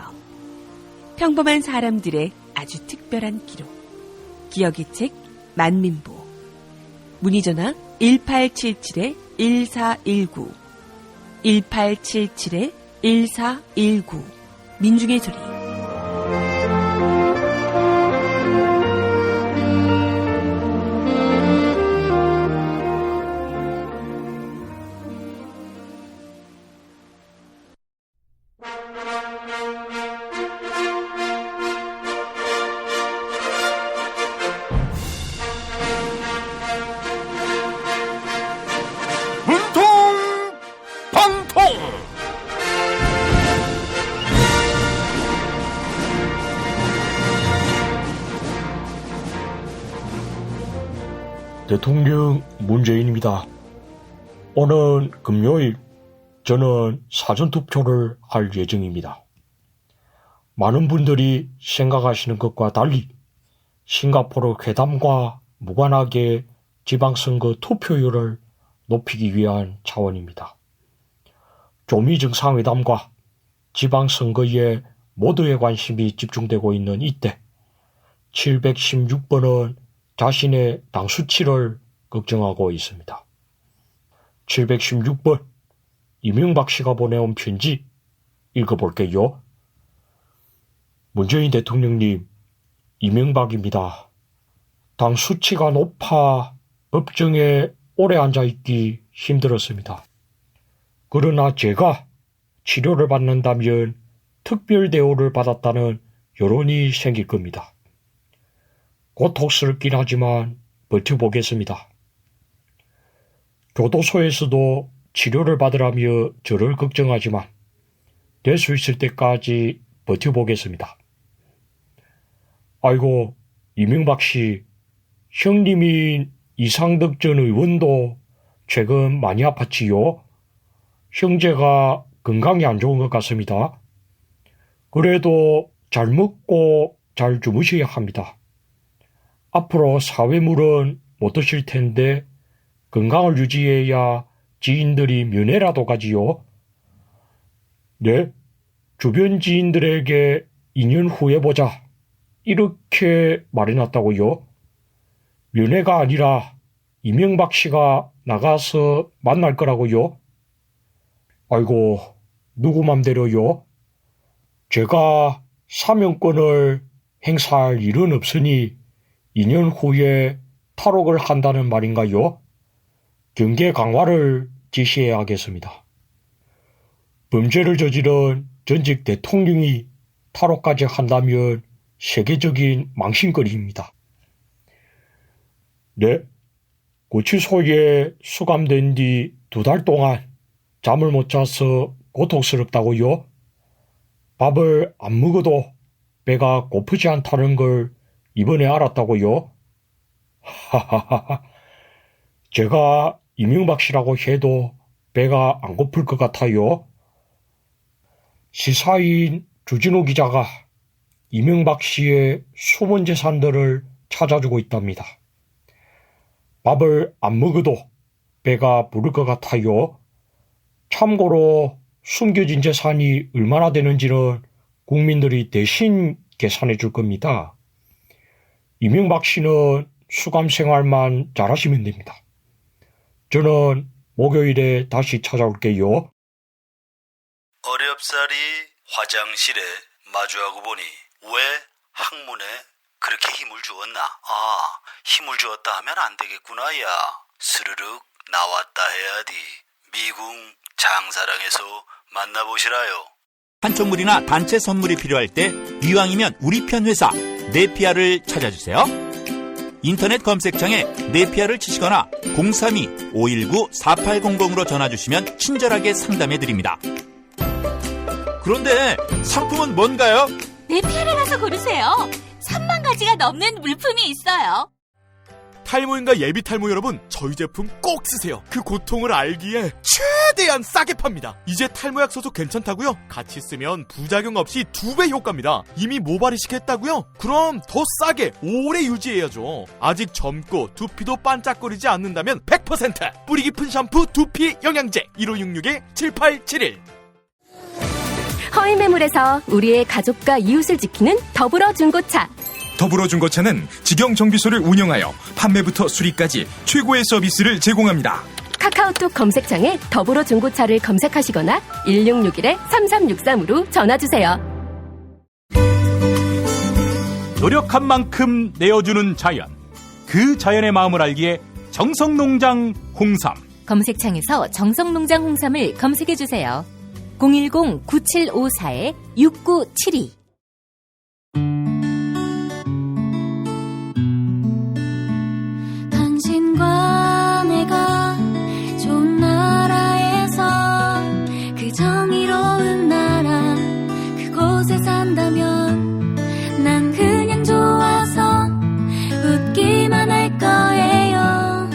평범한 사람들의 아주 특별한 기록. 기억의 책 만민보. 문의전화 1877-1419 1877-1419 민중의 소리. 대통령 문재인입니다. 오늘 금요일 저는 사전투표를 할 예정입니다. 많은 분들이 생각하시는 것과 달리 싱가포르 회담과 무관하게 지방선거 투표율을 높이기 위한 차원입니다. 조미 정상회담과 지방선거에 모두의 관심이 집중되고 있는 이때 716번은 자신의 당 수치를 걱정하고 있습니다. 716번 이명박 씨가 보내온 편지 읽어볼게요. 문재인 대통령님, 이명박입니다. 당 수치가 높아 법정에 오래 앉아있기 힘들었습니다. 그러나 제가 치료를 받는다면 특별 대우를 받았다는 여론이 생길 겁니다. 고통스럽긴 하지만 버텨보겠습니다. 교도소에서도 치료를 받으라며 저를 걱정하지만 될 수 있을 때까지 버텨보겠습니다. 아이고, 이명박 씨, 형님인 이상덕 전 의원도 최근 많이 아팠지요? 형제가 건강이 안 좋은 것 같습니다. 그래도 잘 먹고 잘 주무셔야 합니다. 앞으로 사회물은 못 드실 텐데 건강을 유지해야 지인들이 면회라도 가지요. 네, 주변 지인들에게 2년 후에 보자. 이렇게 말해놨다고요. 면회가 아니라 이명박 씨가 나가서 만날 거라고요. 아이고, 누구 맘대로요? 제가 사명권을 행사할 일은 없으니 2년 후에 탈옥을 한다는 말인가요? 경계 강화를 지시해야겠습니다. 범죄를 저지른 전직 대통령이 탈옥까지 한다면 세계적인 망신거리입니다. 네, 구치소에 수감된 뒤 2달 동안 잠을 못 자서 고통스럽다고요? 밥을 안 먹어도 배가 고프지 않다는 걸 이번에 알았다고요? 하하하하. 제가 이명박 씨라고 해도 배가 안 고플 것 같아요. 시사인 주진우 기자가 이명박 씨의 숨은 재산들을 찾아주고 있답니다. 밥을 안 먹어도 배가 부를 것 같아요. 참고로 숨겨진 재산이 얼마나 되는지는 국민들이 대신 계산해 줄 겁니다. 이명박 씨는 수감 생활만 잘하시면 됩니다. 저는 목요일에 다시 찾아올게요. 어렵사리 화장실에 마주하고 보니 왜 학문에 그렇게 힘을 주었나? 힘을 주었다 하면 안 되겠구나, 야. 스르륵 나왔다 해야지. 미궁 장사랑에서 만나보시라요. 한쪽물이나 단체 선물이 필요할 때 이왕이면 우리 편 회사 네피아를 찾아주세요. 인터넷 검색창에 네피아를 치시거나 032-519-4800으로 전화주시면 친절하게 상담해드립니다. 그런데 상품은 뭔가요? 네피아를 가서 고르세요. 3만 가지가 넘는 물품이 있어요. 탈모인가 예비 탈모 여러분, 저희 제품 꼭 쓰세요. 그 고통을 알기에 최대한 싸게 팝니다. 이제 탈모약 써도 괜찮다고요? 같이 쓰면 부작용 없이 2배 효과입니다. 이미 모발 이식했다고요? 그럼 더 싸게 오래 유지해야죠. 아직 젊고 두피도 반짝거리지 않는다면 100% 뿌리 깊은 샴푸 두피 영양제 1566-7871. 허위 매물에서 우리의 가족과 이웃을 지키는 더불어중고차. 더불어중고차는 직영정비소를 운영하여 판매부터 수리까지 최고의 서비스를 제공합니다. 카카오톡 검색창에 더불어중고차를 검색하시거나 1661-3363으로 전화주세요. 노력한 만큼 내어주는 자연. 그 자연의 마음을 알기에 정성농장 홍삼. 검색창에서 정성농장 홍삼을 검색해주세요. 010-9754-6972. 당신과 내가 좋은 나라에서 그 정의로운 나라 그곳에 산다면 난 그냥 좋아서 웃기만 할 거예요.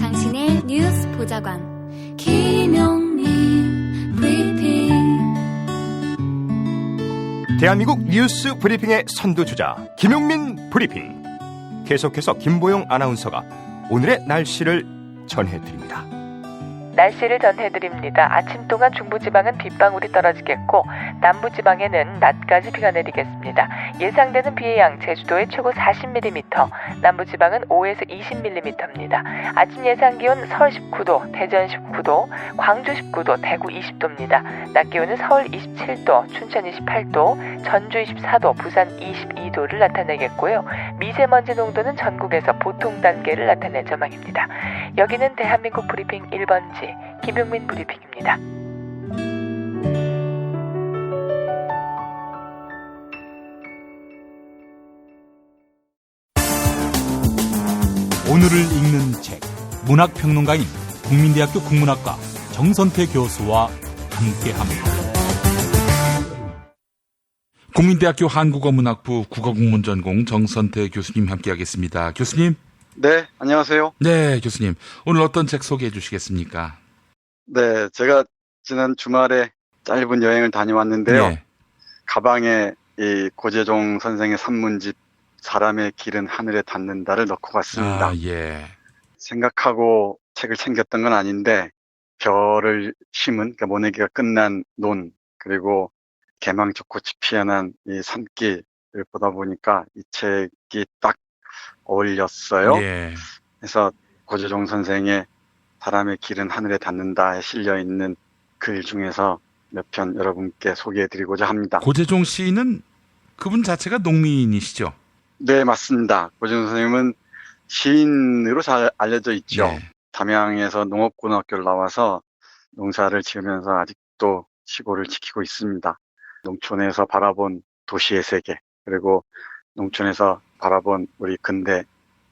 당신의 뉴스 보좌관 김용민 브리핑. 대한민국 뉴스 브리핑의 선두주자 김용민 브리핑. 계속해서 김보영 아나운서가 오늘의 날씨를 전해드립니다. 날씨를 전해드립니다. 아침 동안 중부지방은 빗방울이 떨어지겠고 남부지방에는 낮까지 비가 내리겠습니다. 예상되는 비의 양 제주도에 최고 40mm, 남부지방은 5에서 20mm입니다. 아침 예상 기온 서울 19도, 대전 19도, 광주 19도, 대구 20도입니다. 낮 기온은 서울 27도, 춘천 28도, 전주 24도, 부산 22도를 나타내겠고요. 미세먼지 농도는 전국에서 보통 단계를 나타낼 전망입니다. 여기는 대한민국 브리핑 1번지 김용민 브리핑입니다. 오늘을 읽는 책, 문학평론가인 국민대학교 국문학과 정선태 교수와 함께합니다. 국민대학교 한국어문학부 국어국문전공 정선태 교수님 함께하겠습니다. 교수님. 네, 안녕하세요. 네, 교수님. 오늘 어떤 책 소개해 주시겠습니까? 네, 제가 지난 주말에 짧은 여행을 다녀왔는데요. 네. 가방에 이 고재종 선생의 산문집 사람의 길은 하늘에 닿는다를 넣고 갔습니다. 예. 생각하고 책을 챙겼던 건 아닌데 별을 심은, 그러니까 모내기가 끝난 논, 그리고 개망적 꽃이 피어난 이 산길을 보다 보니까 이 책이 딱 어울렸어요. 예. 그래서 고재종 선생의 사람의 길은 하늘에 닿는다에 실려있는 글 중에서 몇 편 여러분께 소개해드리고자 합니다. 고재종 씨는 그분 자체가 농민이시죠? 네, 맞습니다. 고재종 선생님은 시인으로 잘 알려져 있죠. 네. 담양에서 농업고등학교를 나와서 농사를 지으면서 아직도 시골을 지키고 있습니다. 농촌에서 바라본 도시의 세계, 그리고 농촌에서 바라본 우리 근대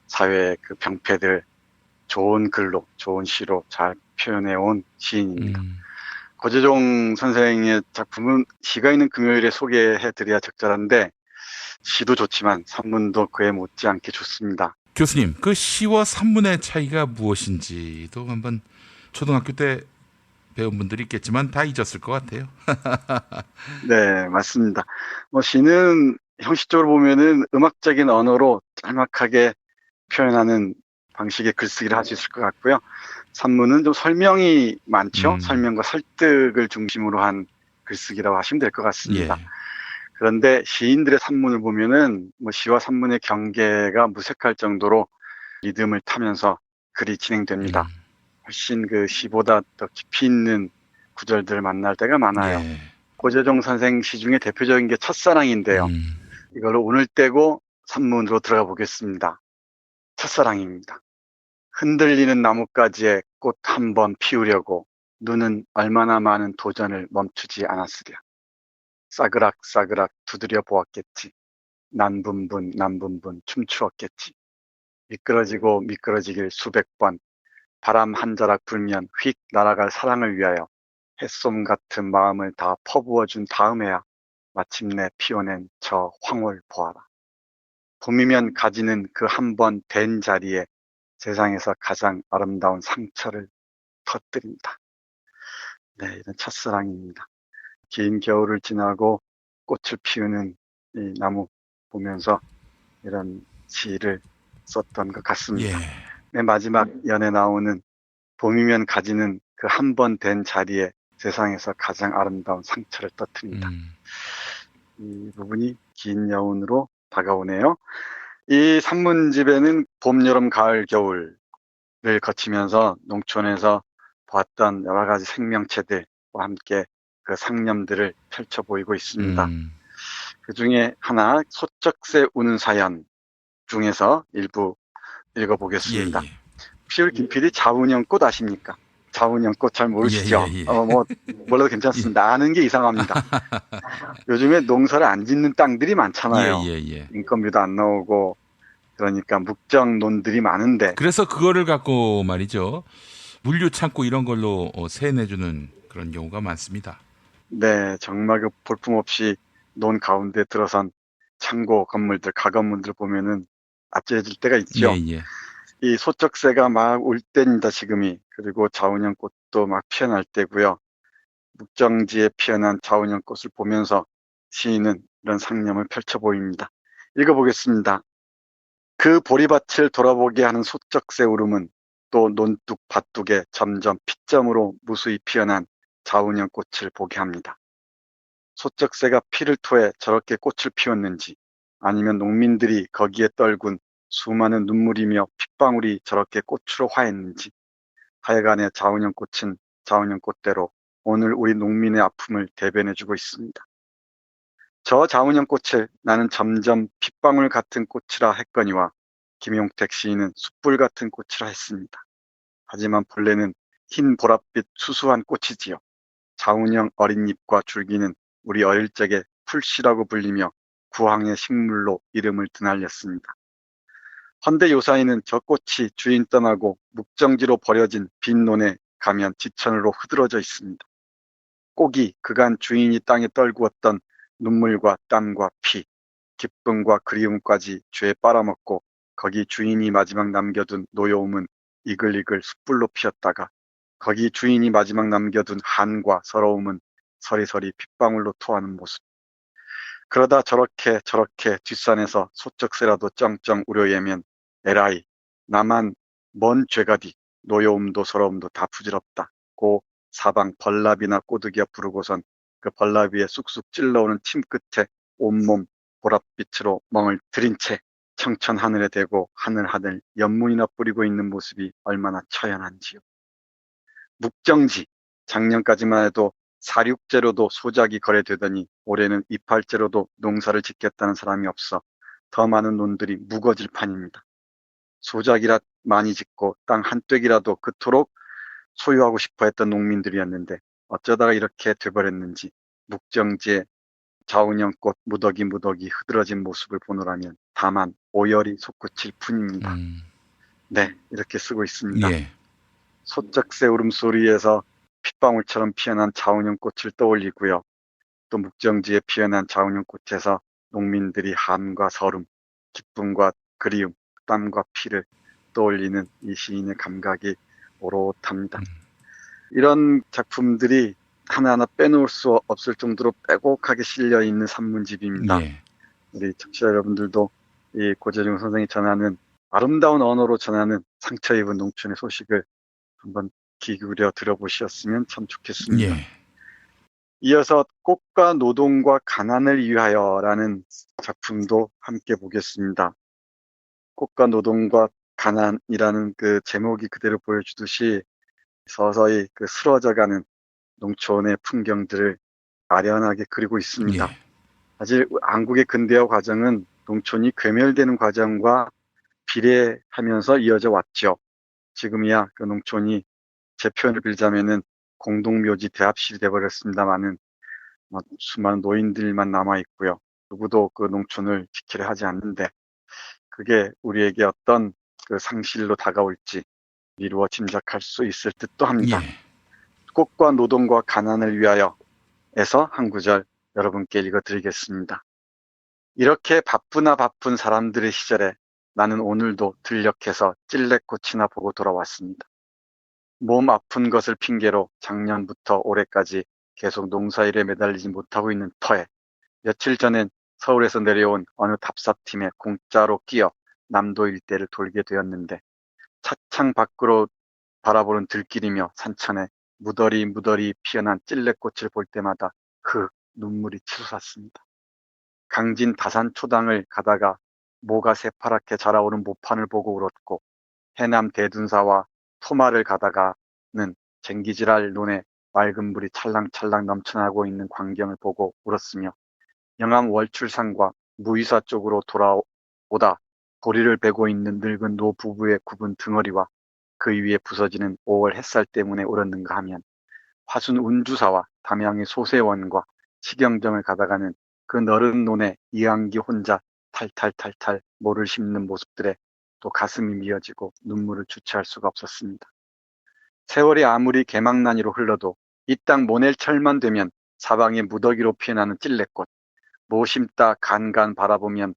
사회의 그 병폐들 좋은 글로, 좋은 시로 잘 표현해온 시인입니다. 고재종 선생의 작품은 시가 있는 금요일에 소개해드려야 적절한데 시도 좋지만 산문도 그에 못지않게 좋습니다. 교수님, 그 시와 산문의 차이가 무엇인지도 한번 초등학교 때 배운 분들이 있겠지만 다 잊었을 것 같아요. 네, 맞습니다. 시는 형식적으로 보면은 음악적인 언어로 짤막하게 표현하는 방식의 글쓰기를 할 수 있을 것 같고요. 산문은 좀 설명이 많죠. 설명과 설득을 중심으로 한 글쓰기라고 하시면 될 것 같습니다. 예. 그런데 시인들의 산문을 보면은 뭐 시와 산문의 경계가 무색할 정도로 리듬을 타면서 글이 진행됩니다. 훨씬 그 시보다 더 깊이 있는 구절들을 만날 때가 많아요. 예. 고재종 선생 시 중에 대표적인 게 첫사랑인데요. 이걸로 운을 떼고 산문으로 들어가 보겠습니다. 첫사랑입니다. 흔들리는 나뭇가지에 꽃 한 번 피우려고 눈은 얼마나 많은 도전을 멈추지 않았으랴. 싸그락싸그락 두드려 보았겠지. 난분분 춤추었겠지. 미끄러지고 미끄러지길 수백 번. 바람 한 자락 불면 휙 날아갈 사랑을 위하여 햇솜 같은 마음을 다 퍼부어준 다음에야 마침내 피워낸 저 황홀 보아라. 봄이면 가지는 그 한 번 된 자리에 세상에서 가장 아름다운 상처를 터뜨린다. 네, 이런 첫사랑입니다. 긴 겨울을 지나고 꽃을 피우는 이 나무 보면서 이런 시를 썼던 것 같습니다. 맨 마지막 연에 나오는 봄이면 가지는 그 한 번 된 자리에 세상에서 가장 아름다운 상처를 터뜨린다. 이 부분이 긴 여운으로 다가오네요. 이 산문집에는 봄, 여름, 가을, 겨울을 거치면서 농촌에서 보았던 여러 가지 생명체들과 함께 그 상념들을 펼쳐 보이고 있습니다. 그 중에 하나, 소쩍새 우는 사연 중에서 일부 읽어보겠습니다. 피울 김필이 자운형꽃 아십니까? 자운형꽃 잘 모르시죠? 몰라도 괜찮습니다. 아는 게 이상합니다. 요즘에 농사를 안 짓는 땅들이 많잖아요. 인건비도 안 나오고 그러니까 묵정론들이 많은데. 그래서 그거를 갖고 말이죠. 물류 창고 이런 걸로 세 내주는 그런 경우가 많습니다. 네, 정말 그 볼품없이 논 가운데 들어선 창고 건물들, 가건물들 보면은 아찔해질 때가 있죠. 이 소쩍새가 막 울 때입니다, 지금이. 그리고 자운형꽃도 막 피어날 때고요. 묵정지에 피어난 자운형꽃을 보면서 시인은 이런 상념을 펼쳐 보입니다. 읽어보겠습니다. 그 보리밭을 돌아보게 하는 소쩍새 울음은 또 논둑 밭둑에 점점 핏점으로 무수히 피어난 자운형꽃을 보게 합니다. 소쩍새가 피를 토해 저렇게 꽃을 피웠는지, 아니면 농민들이 거기에 떨군 수많은 눈물이며 핏방울이 저렇게 꽃으로 화했는지, 하여간에 자운형꽃은 자운형꽃대로 오늘 우리 농민의 아픔을 대변해주고 있습니다. 저 자운형꽃을 나는 점점 핏방울 같은 꽃이라 했거니와 김용택 시인은 숯불 같은 꽃이라 했습니다. 하지만 본래는 흰 보랏빛 수수한 꽃이지요. 자운형 어린 잎과 줄기는 우리 어릴 적에 풀씨라고 불리며 구황의 식물로 이름을 드날렸습니다. 헌데 요사이는 저 꽃이 주인 떠나고 묵정지로 버려진 빈 논에 가면 지천으로 흐드러져 있습니다. 꼭이 그간 주인이 땅에 떨구었던 눈물과 땀과 피, 기쁨과 그리움까지 죄에 빨아먹고 거기 주인이 마지막 남겨둔 노여움은 이글이글 숯불로 피었다가 거기 주인이 마지막 남겨둔 한과 서러움은 서리서리 핏방울로 토하는 모습. 그러다 저렇게 뒷산에서 소쩍새라도 쩡쩡 우려예면 에라이 나만 뭔 죄가디 노여움도 서러움도 다 부질없다 고 사방 벌나비나 꼬드기가 부르고선 그 벌나비에 쑥쑥 찔러오는 침 끝에 온몸 보랏빛으로 멍을 들인 채 청천 하늘에 대고 하늘 연문이나 뿌리고 있는 모습이 얼마나 처연한지요. 묵정지, 작년까지만 해도 사륙제로도 소작이 거래되더니 올해는 이팔제로도 농사를 짓겠다는 사람이 없어 더 많은 논들이 묵어질 판입니다. 소작이라 많이 짓고 땅 한 뙑이라도 그토록 소유하고 싶어 했던 농민들이었는데 어쩌다가 이렇게 돼버렸는지 묵정지에 자운형꽃 무더기 흐드러진 모습을 보노라면 다만 오열이 솟구칠 뿐입니다. 네, 이렇게 쓰고 있습니다. 소쩍새 울음소리에서 핏방울처럼 피어난 자운형꽃을 떠올리고요. 또 묵정지에 피어난 자운형꽃에서 농민들이 한과 서름, 기쁨과 그리움, 땀과 피를 떠올리는 이 시인의 감각이 오롯합니다. 이런 작품들이 하나하나 빼놓을 수 없을 정도로 빼곡하게 실려있는 산문집입니다. 우리 청취자 여러분들도 이 고재중 선생이 전하는 아름다운 언어로 전하는 상처 입은 농촌의 소식을 한번 귀 기울여 들어보셨으면 참 좋겠습니다. 예. 이어서 꽃과 노동과 가난을 위하여라는 작품도 함께 보겠습니다. 꽃과 노동과 가난이라는 그 제목이 그대로 보여주듯이 서서히 그 쓰러져가는 농촌의 풍경들을 아련하게 그리고 있습니다. 사실 한국의 근대화 과정은 농촌이 괴멸되는 과정과 비례하면서 이어져 왔죠. 지금이야 그 농촌이 제 표현을 빌자면은 공동묘지 대합실이 되어버렸습니다만은 수많은 노인들만 남아 있고요. 누구도 그 농촌을 지키려 하지 않는데 그게 우리에게 어떤 그 상실로 다가올지 미루어 짐작할 수 있을 듯도 합니다. 꽃과 노동과 가난을 위하여에서 한 구절 여러분께 읽어드리겠습니다. 이렇게 바쁘나 바쁜 사람들의 시절에 나는 오늘도 들녘에서 찔레꽃이나 보고 돌아왔습니다. 몸 아픈 것을 핑계로 작년부터 올해까지 계속 농사일에 매달리지 못하고 있는 터에 며칠 전엔 서울에서 내려온 어느 답사팀에 공짜로 끼어 남도 일대를 돌게 되었는데 차창 밖으로 바라보는 들길이며 산천에 무더리 피어난 찔레꽃을 볼 때마다 눈물이 치솟았습니다. 강진 다산 초당을 가다가 모가 새파랗게 자라오는 모판을 보고 울었고 해남 대둔사와 토마를 가다가는 쟁기질할 논에 맑은 물이 찰랑찰랑 넘쳐나고 있는 광경을 보고 울었으며 영암 월출산과 무의사 쪽으로 돌아오다 보리를 베고 있는 늙은 노 부부의 굽은 등허리와 그 위에 부서지는 5월 햇살 때문에 울었는가 하면 화순 운주사와 담양의 소세원과 식영정을 가다가는 그 너른 논에 이항기 혼자 탈탈탈탈 모를 씹는 모습들에 또 가슴이 미어지고 눈물을 주체할 수가 없었습니다. 세월이 아무리 개망난이로 흘러도 이 땅 모넬철만 되면 사방에 무더기로 피어나는 찔레꽃, 모 심다 간간 바라보면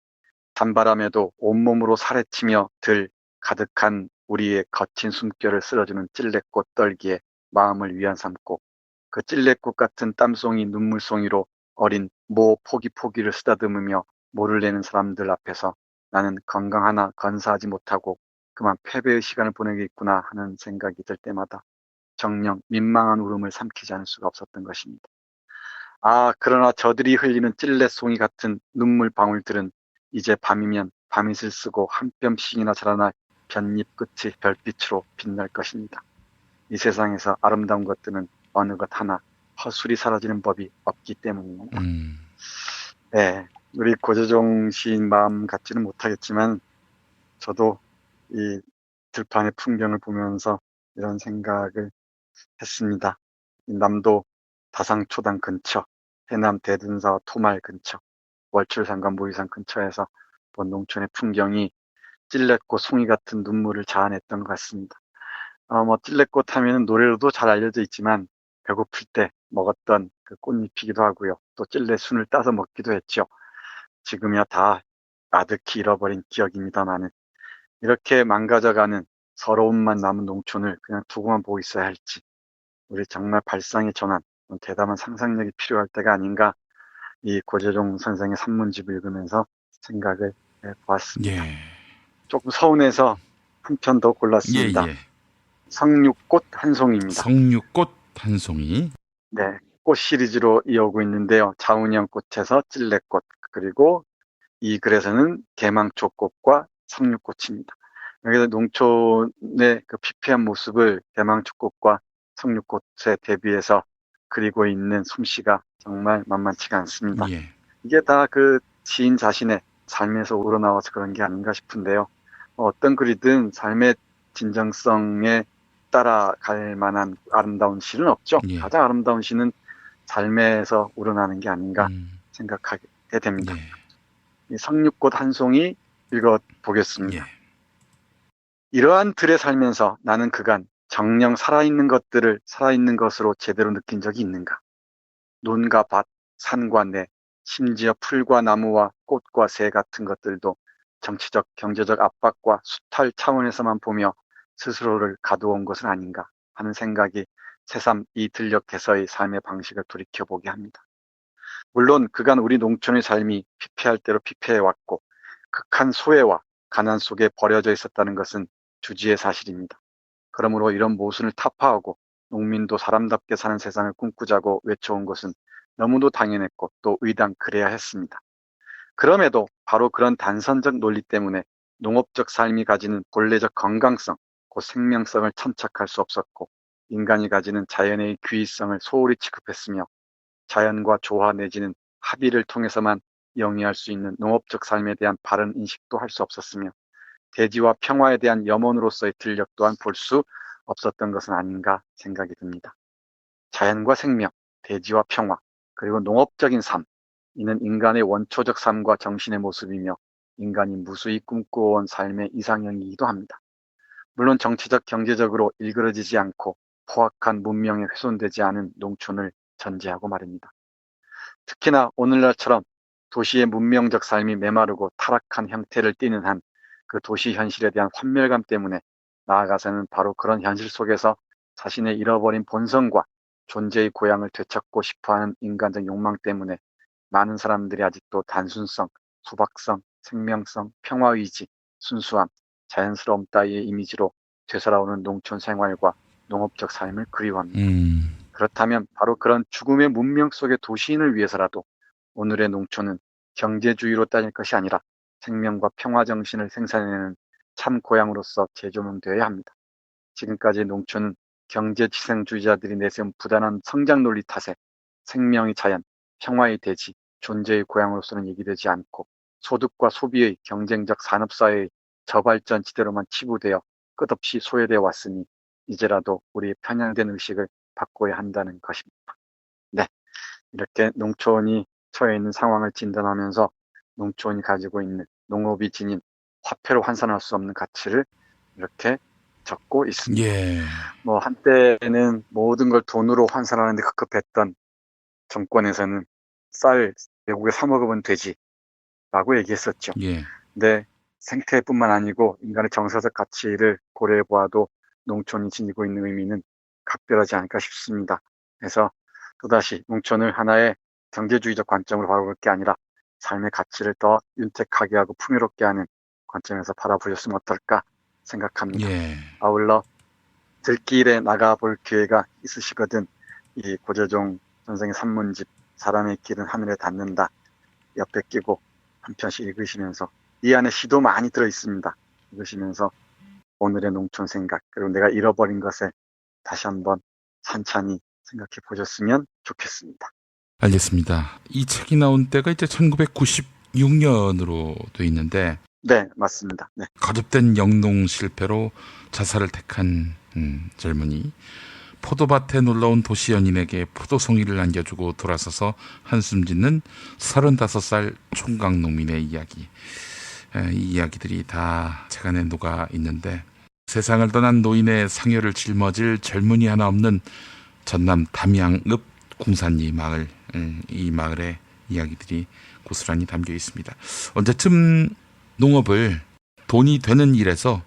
단바람에도 온몸으로 사래치며 들 가득한 우리의 거친 숨결을 쓸어주는 찔레꽃 떨기에 마음을 위안 삼고 그 찔레꽃 같은 땀송이 눈물송이로 어린 모 포기를 쓰다듬으며 모를 내는 사람들 앞에서 나는 건강 하나 건사하지 못하고 그만 패배의 시간을 보내겠구나 하는 생각이 들 때마다 정녕 민망한 울음을 삼키지 않을 수가 없었던 것입니다. 그러나 저들이 흘리는 찔레송이 같은 눈물 방울들은 이제 밤이면 밤이슬 쓰고 한 뼘씩이나 자라날 뼘잎 끝이 별빛으로 빛날 것입니다. 이 세상에서 아름다운 것들은 어느 것 하나 허술이 사라지는 법이 없기 때문입니다. 네, 우리 고재종 시인 마음 같지는 못하겠지만 저도 이 들판의 풍경을 보면서 이런 생각을 했습니다. 남도 다상초당 근처, 해남 대둔사와 토말 근처, 월출산과 무의산 근처에서 본 농촌의 풍경이 찔레꽃 송이 같은 눈물을 자아냈던 것 같습니다. 찔레꽃 하면 노래로도 잘 알려져 있지만 배고플 때 먹었던 그 꽃잎이기도 하고요. 또 찔레순을 따서 먹기도 했죠. 지금이야 다 아득히 잃어버린 기억입니다만은 이렇게 망가져가는 서러움만 남은 농촌을 그냥 두고만 보고 있어야 할지 우리 정말 발상의 전환, 대담한 상상력이 필요할 때가 아닌가 이 고재종 선생의 산문집을 읽으면서 생각을 해보았습니다. 조금 서운해서 한 편 더 골랐습니다. 성육꽃 한 송이입니다. 성육꽃 한 송이. 네, 꽃 시리즈로 이어오고 있는데요. 자운형꽃에서 찔레꽃, 그리고 이 글에서는 개망초꽃과 성육꽃입니다. 여기서 농촌의 그 피폐한 모습을 개망초꽃과 성육꽃에 대비해서 그리고 있는 솜씨가 정말 만만치가 않습니다. 이게 다 그 시인 자신의 삶에서 우러나와서 그런 게 아닌가 싶은데요. 어떤 글이든 삶의 진정성에 따라갈 만한 아름다운 시는 없죠. 가장 아름다운 시는 삶에서 우러나는 게 아닌가 생각하게 됩니다. 이 성육꽃 한 송이 읽어보겠습니다. 이러한 들에 살면서 나는 그간 정녕 살아있는 것들을 살아있는 것으로 제대로 느낀 적이 있는가? 논과 밭, 산과 내, 심지어 풀과 나무와 꽃과 새 같은 것들도 정치적, 경제적 압박과 수탈 차원에서만 보며 스스로를 가두어온 것은 아닌가 하는 생각이 새삼 이 들녘에서의 삶의 방식을 돌이켜보게 합니다. 물론 그간 우리 농촌의 삶이 피폐할 대로 피폐해왔고 극한 소외와 가난 속에 버려져 있었다는 것은 주지의 사실입니다. 그러므로 이런 모순을 타파하고 농민도 사람답게 사는 세상을 꿈꾸자고 외쳐온 것은 너무도 당연했고 또 의당 그래야 했습니다. 그럼에도 바로 그런 단선적 논리 때문에 농업적 삶이 가지는 본래적 건강성, 그 생명성을 천착할 수 없었고 인간이 가지는 자연의 귀의성을 소홀히 취급했으며 자연과 조화 내지는 합의를 통해서만 영위할 수 있는 농업적 삶에 대한 바른 인식도 할 수 없었으며 대지와 평화에 대한 염원으로서의 들력 또한 볼 수 없었던 것은 아닌가 생각이 듭니다. 자연과 생명, 대지와 평화, 그리고 농업적인 삶, 이는 인간의 원초적 삶과 정신의 모습이며 인간이 무수히 꿈꿔온 삶의 이상형이기도 합니다. 물론 정치적, 경제적으로 일그러지지 않고 포악한 문명에 훼손되지 않은 농촌을 전제하고 말입니다. 특히나 오늘날처럼 도시의 문명적 삶이 메마르고 타락한 형태를 띠는 한 그 도시 현실에 대한 환멸감 때문에 나아가서는 바로 그런 현실 속에서 자신의 잃어버린 본성과 존재의 고향을 되찾고 싶어하는 인간적 욕망 때문에 많은 사람들이 아직도 단순성, 소박성, 생명성, 평화의지, 순수함, 자연스러움 따위의 이미지로 되살아오는 농촌 생활과 농업적 삶을 그리워합니다. 그렇다면 바로 그런 죽음의 문명 속의 도시인을 위해서라도 오늘의 농촌은 경제주의로 따질 것이 아니라 생명과 평화 정신을 생산해내는 참 고향으로서 재조명되어야 합니다. 지금까지 농촌은 경제지생주의자들이 내세운 부단한 성장 논리 탓에 생명의 자연, 평화의 대지, 존재의 고향으로서는 얘기되지 않고 소득과 소비의 경쟁적 산업사회의 저발전 지대로만 치부되어 끝없이 소외되어 왔으니 이제라도 우리의 편향된 의식을 바꿔야 한다는 것입니다. 네, 이렇게 농촌이 처해 있는 상황을 진단하면서 농촌이 가지고 있는 농업이 지닌 화폐로 환산할 수 없는 가치를 이렇게 적고 있습니다. 예. 뭐 한때는 모든 걸 돈으로 환산하는 데 급급했던 정권에서는 쌀 외국에 사 먹으면 되지라고 얘기했었죠. 예. 근데 생태뿐만 아니고 인간의 정서적 가치를 고려해 보아도 농촌이 지니고 있는 의미는 각별하지 않을까 싶습니다. 그래서 또다시 농촌을 하나의 경제주의적 관점으로 바라볼 게 아니라 삶의 가치를 더 윤택하게 하고 풍요롭게 하는 관점에서 바라보셨으면 어떨까 생각합니다. 예. 아울러 들길에 나가볼 기회가 있으시거든 이 고재종 선생의 산문집 사람의 길은 하늘에 닿는다 옆에 끼고 한 편씩 읽으시면서 이 안에 시도 많이 들어있습니다. 읽으시면서 오늘의 농촌 생각 그리고 내가 잃어버린 것에 다시 한번 찬찬히 생각해 보셨으면 좋겠습니다. 알겠습니다. 이 책이 나온 때가 이제 1996년으로 돼 있는데 네, 맞습니다. 네. 거듭된 영농 실패로 자살을 택한 젊은이 포도밭에 놀러온 도시 연인에게 포도송이를 안겨주고 돌아서서 한숨 짓는 35살 총각 농민의 이야기. 이 이야기들이 다 책 안에 녹아 있는데 세상을 떠난 노인의 상여를 짊어질 젊은이 하나 없는 전남 담양읍 궁산리 마을, 이 마을의 이야기들이 고스란히 담겨 있습니다. 언제쯤 농업을 돈이 되는 일에서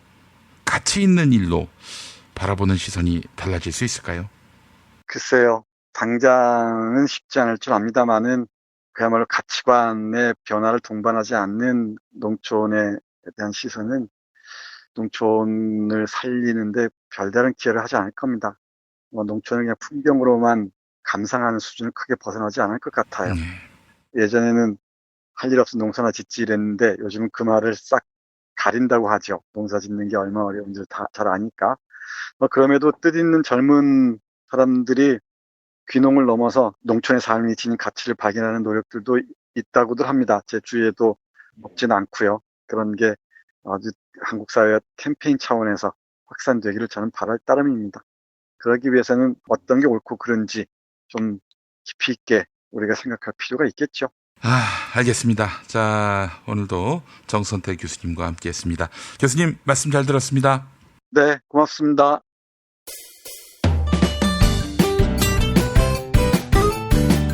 가치 있는 일로 바라보는 시선이 달라질 수 있을까요? 글쎄요. 당장은 쉽지 않을 줄 압니다만은 그야말로 가치관의 변화를 동반하지 않는 농촌에 대한 시선은 농촌을 살리는데 별다른 기여를 하지 않을 겁니다. 농촌을 그냥 풍경으로만 감상하는 수준을 크게 벗어나지 않을 것 같아요. 예전에는 할 일 없으면 농사나 짓지 이랬는데 요즘은 그 말을 싹 가린다고 하죠. 농사 짓는 게 얼마나 어려운지 다 잘 아니까. 그럼에도 뜻있는 젊은 사람들이 귀농을 넘어서 농촌의 삶이 지닌 가치를 발견하는 노력들도 있다고들 합니다. 제 주위에도 없지는 않고요. 그런 게 아주 한국 사회의 캠페인 차원에서 확산되기를 저는 바랄 따름입니다. 그러기 위해서는 어떤 게 옳고 그른지 좀 깊이 있게 우리가 생각할 필요가 있겠죠. 알겠습니다. 자, 오늘도 정선태 교수님과 함께했습니다. 교수님 말씀 잘 들었습니다. 네, 고맙습니다.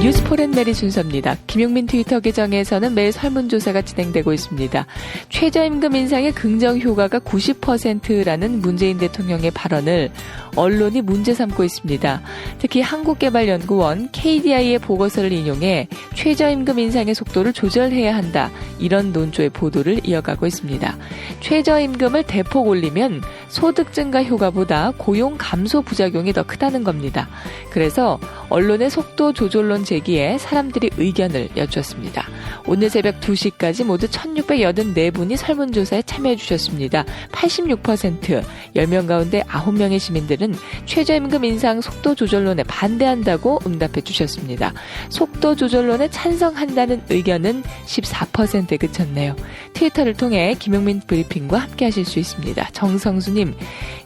뉴스포렌메리 순서입니다. 김용민 트위터 계정에서는 매일 설문조사가 진행되고 있습니다. 최저임금 인상의 긍정 효과가 90%라는 문재인 대통령의 발언을 언론이 문제 삼고 있습니다. 특히 한국개발연구원 KDI의 보고서를 인용해 최저임금 인상의 속도를 조절해야 한다. 이런 논조의 보도를 이어가고 있습니다. 최저임금을 대폭 올리면 소득 증가 효과보다 고용 감소 부작용이 더 크다는 겁니다. 그래서 언론의 속도 조절론 제기에 사람들이 의견을 여쭈었습니다. 오늘 새벽 2시까지 모두 1684분이 설문조사에 참여해 주셨습니다. 86%, 10명 가운데 9명의 시민들은 최저임금 인상 속도 조절론에 반대한다고 응답해 주셨습니다. 속도 조절론에 찬성한다는 의견은 14%에 그쳤네요. 트위터를 통해 김용민 브리핑과 함께 하실 수 있습니다. 정성수님,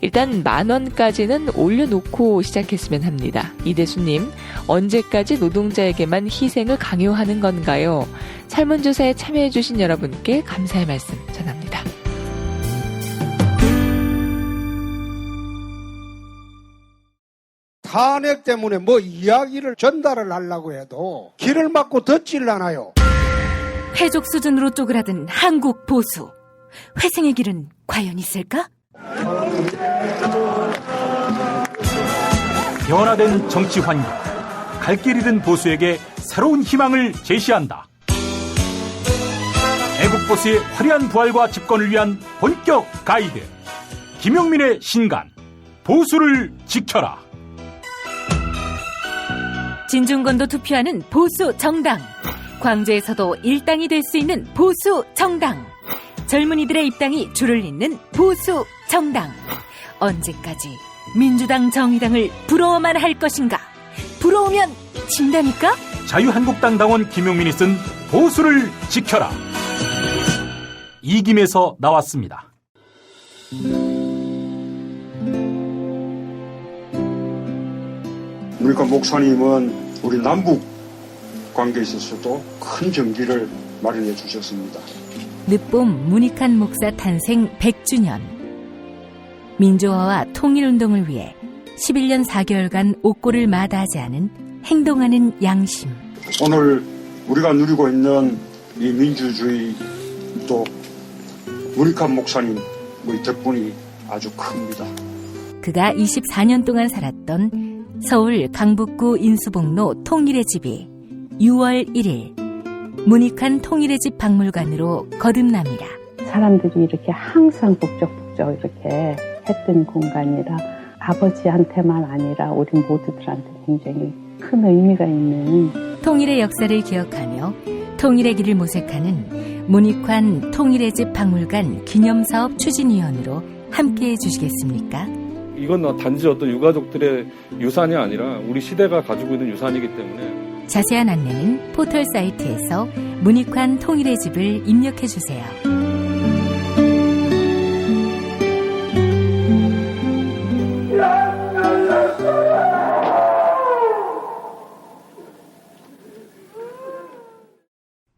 일단 10,000원까지는 올려놓고 시작했으면 합니다. 이대수님, 언제까지 노동자에게만 희생을 강요하는 건가요? 설문조사에 참여해주신 여러분께 감사의 말씀 전합니다. 탄핵 때문에 뭐 이야기를 전달을 하려고 해도 길을 막고 듣질 않아요. 회족 수준으로 쪼그라든 한국 보수. 회생의 길은 과연 있을까? 변화된 정치 환경, 갈 길 잃은 보수에게 새로운 희망을 제시한다. 애국보수의 화려한 부활과 집권을 위한 본격 가이드, 김용민의 신간, 보수를 지켜라. 진중권도 투표하는 보수 정당, 광주에서도 일당이 될 수 있는 보수 정당, 젊은이들의 입당이 줄을 잇는 보수 정당. 언제까지 민주당 정의당을 부러워만 할 것인가? 부러우면 진다니까? 자유한국당 당원 김용민이 쓴 보수를 지켜라. 이김에서 나왔습니다. 그러니까 목사님은 우리 남북 관계에 있어서도 큰 정기를 마련해 주셨습니다. 늦봄 문익환 목사 탄생 100주년. 민주화와 통일운동을 위해 11년 4개월간 옥고를 마다하지 않은 행동하는 양심. 오늘 우리가 누리고 있는 이 민주주의 또 문익환 목사님 덕분이 아주 큽니다. 그가 24년 동안 살았던 서울 강북구 인수봉로 통일의 집이 6월 1일 문익환 통일의 집 박물관으로 거듭납니다. 사람들이 이렇게 항상 북적북적 이렇게 했던 공간이라 아버지한테만 아니라 우리 모두들한테 굉장히 큰 의미가 있는 통일의 역사를 기억하며 통일의 길을 모색하는 문익환 통일의 집 박물관 기념사업 추진위원으로 함께해 주시겠습니까? 이건 단지 어떤 유가족들의 유산이 아니라 우리 시대가 가지고 있는 유산이기 때문에 자세한 안내는 포털 사이트에서 문익환 통일의 집을 입력해 주세요.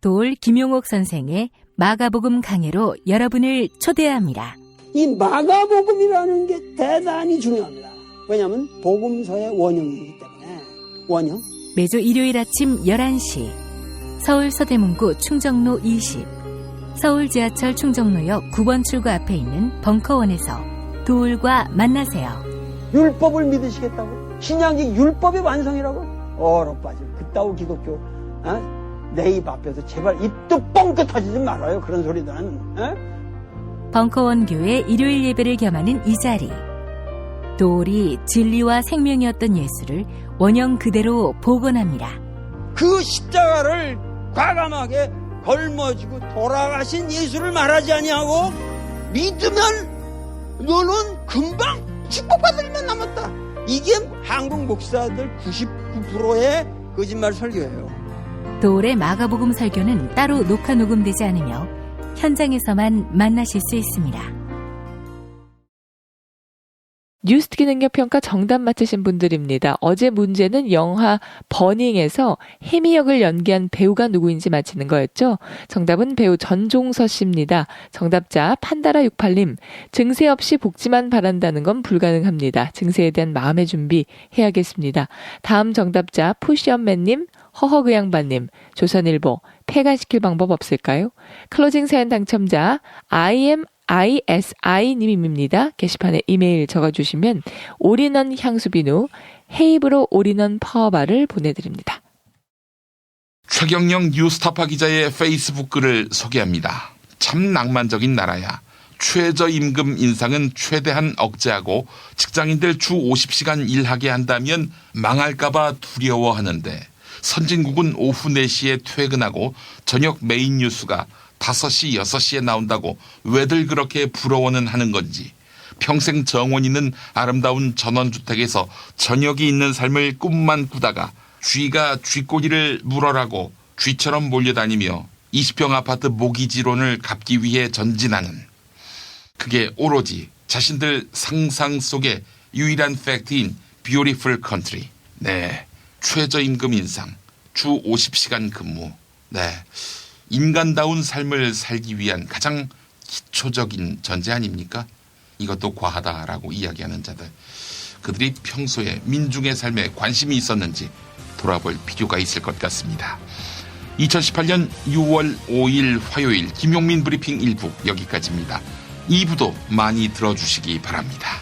도올 김용옥 선생의 마가복음 강해로 여러분을 초대합니다. 이 마가복음이라는 게 대단히 중요합니다. 왜냐하면 복음서의 원형이기 때문에. 원형. 매주 일요일 아침 11시 서울 서대문구 충정로 20 서울 지하철 충정로역 9번 출구 앞에 있는 벙커원에서 도울과 만나세요. 율법을 믿으시겠다고? 신약이 율법의 완성이라고? 얼어빠져. 그따위 기독교 내 입 앞에서 제발 입도 뻥끗 터지지 말아요. 그런 소리들은. 벙커원 교회 일요일 예배를 겸하는 이 자리. 도울이 진리와 생명이었던 예수를 원형 그대로 복원합니다. 그 십자가를 과감하게 걸머지고 돌아가신 예수를 말하지 아니하고 믿으면 너는 금방 축복받을 일만 남았다. 이게 한국 목사들 99%의 거짓말 설교예요. 도울의 마가복음 설교는 따로 녹화 녹음되지 않으며 현장에서만 만나실 수 있습니다. 뉴스트기 능력평가 정답 맞히신 분들입니다. 어제 문제는 영화 버닝에서 해미 역을 연기한 배우가 누구인지 맞히는 거였죠. 정답은 배우 전종서 씨입니다. 정답자 판다라68님. 증세 없이 복지만 바란다는 건 불가능합니다. 증세에 대한 마음의 준비 해야겠습니다. 다음 정답자 푸시언맨님. 허허그 양반님, 조선일보, 폐간시킬 방법 없을까요? 클로징 사연 당첨자 ISI님입니다. 게시판에 이메일 적어주시면 올인원 향수 비누 헤이브로 올인원 파워바를 보내드립니다. 최경영 뉴스타파 기자의 페이스북 글을 소개합니다. 참 낭만적인 나라야. 최저임금 인상은 최대한 억제하고 직장인들 주 50시간 일하게 한다면 망할까봐 두려워하는데 선진국은 오후 4시에 퇴근하고 저녁 메인 뉴스가 5시, 6시에 나온다고 왜들 그렇게 부러워는 하는 건지, 평생 정원이는 아름다운 전원주택에서 저녁이 있는 삶을 꿈만 꾸다가 쥐가 쥐꼬리를 물어라고 쥐처럼 몰려다니며 20평 아파트 모기지론을 갚기 위해 전진하는, 그게 오로지 자신들 상상 속의 유일한 팩트인 뷰티풀 컨트리. 네, 최저임금 인상, 주 50시간 근무. 네, 인간다운 삶을 살기 위한 가장 기초적인 전제 아닙니까? 이것도 과하다라고 이야기하는 자들, 그들이 평소에 민중의 삶에 관심이 있었는지 돌아볼 필요가 있을 것 같습니다. 2018년 6월 5일 화요일 김용민 브리핑 1부 여기까지입니다. 2부도 많이 들어주시기 바랍니다.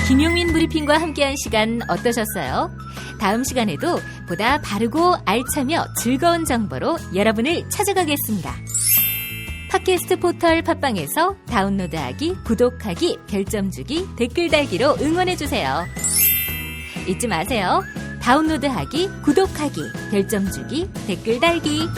김용민 브리핑과 함께한 시간 어떠셨어요? 다음 시간에도 보다 바르고 알차며 즐거운 정보로 여러분을 찾아가겠습니다. 팟캐스트 포털 팟빵에서 다운로드하기, 구독하기, 별점 주기, 댓글 달기로 응원해주세요. 잊지 마세요. 다운로드하기, 구독하기, 별점 주기, 댓글 달기.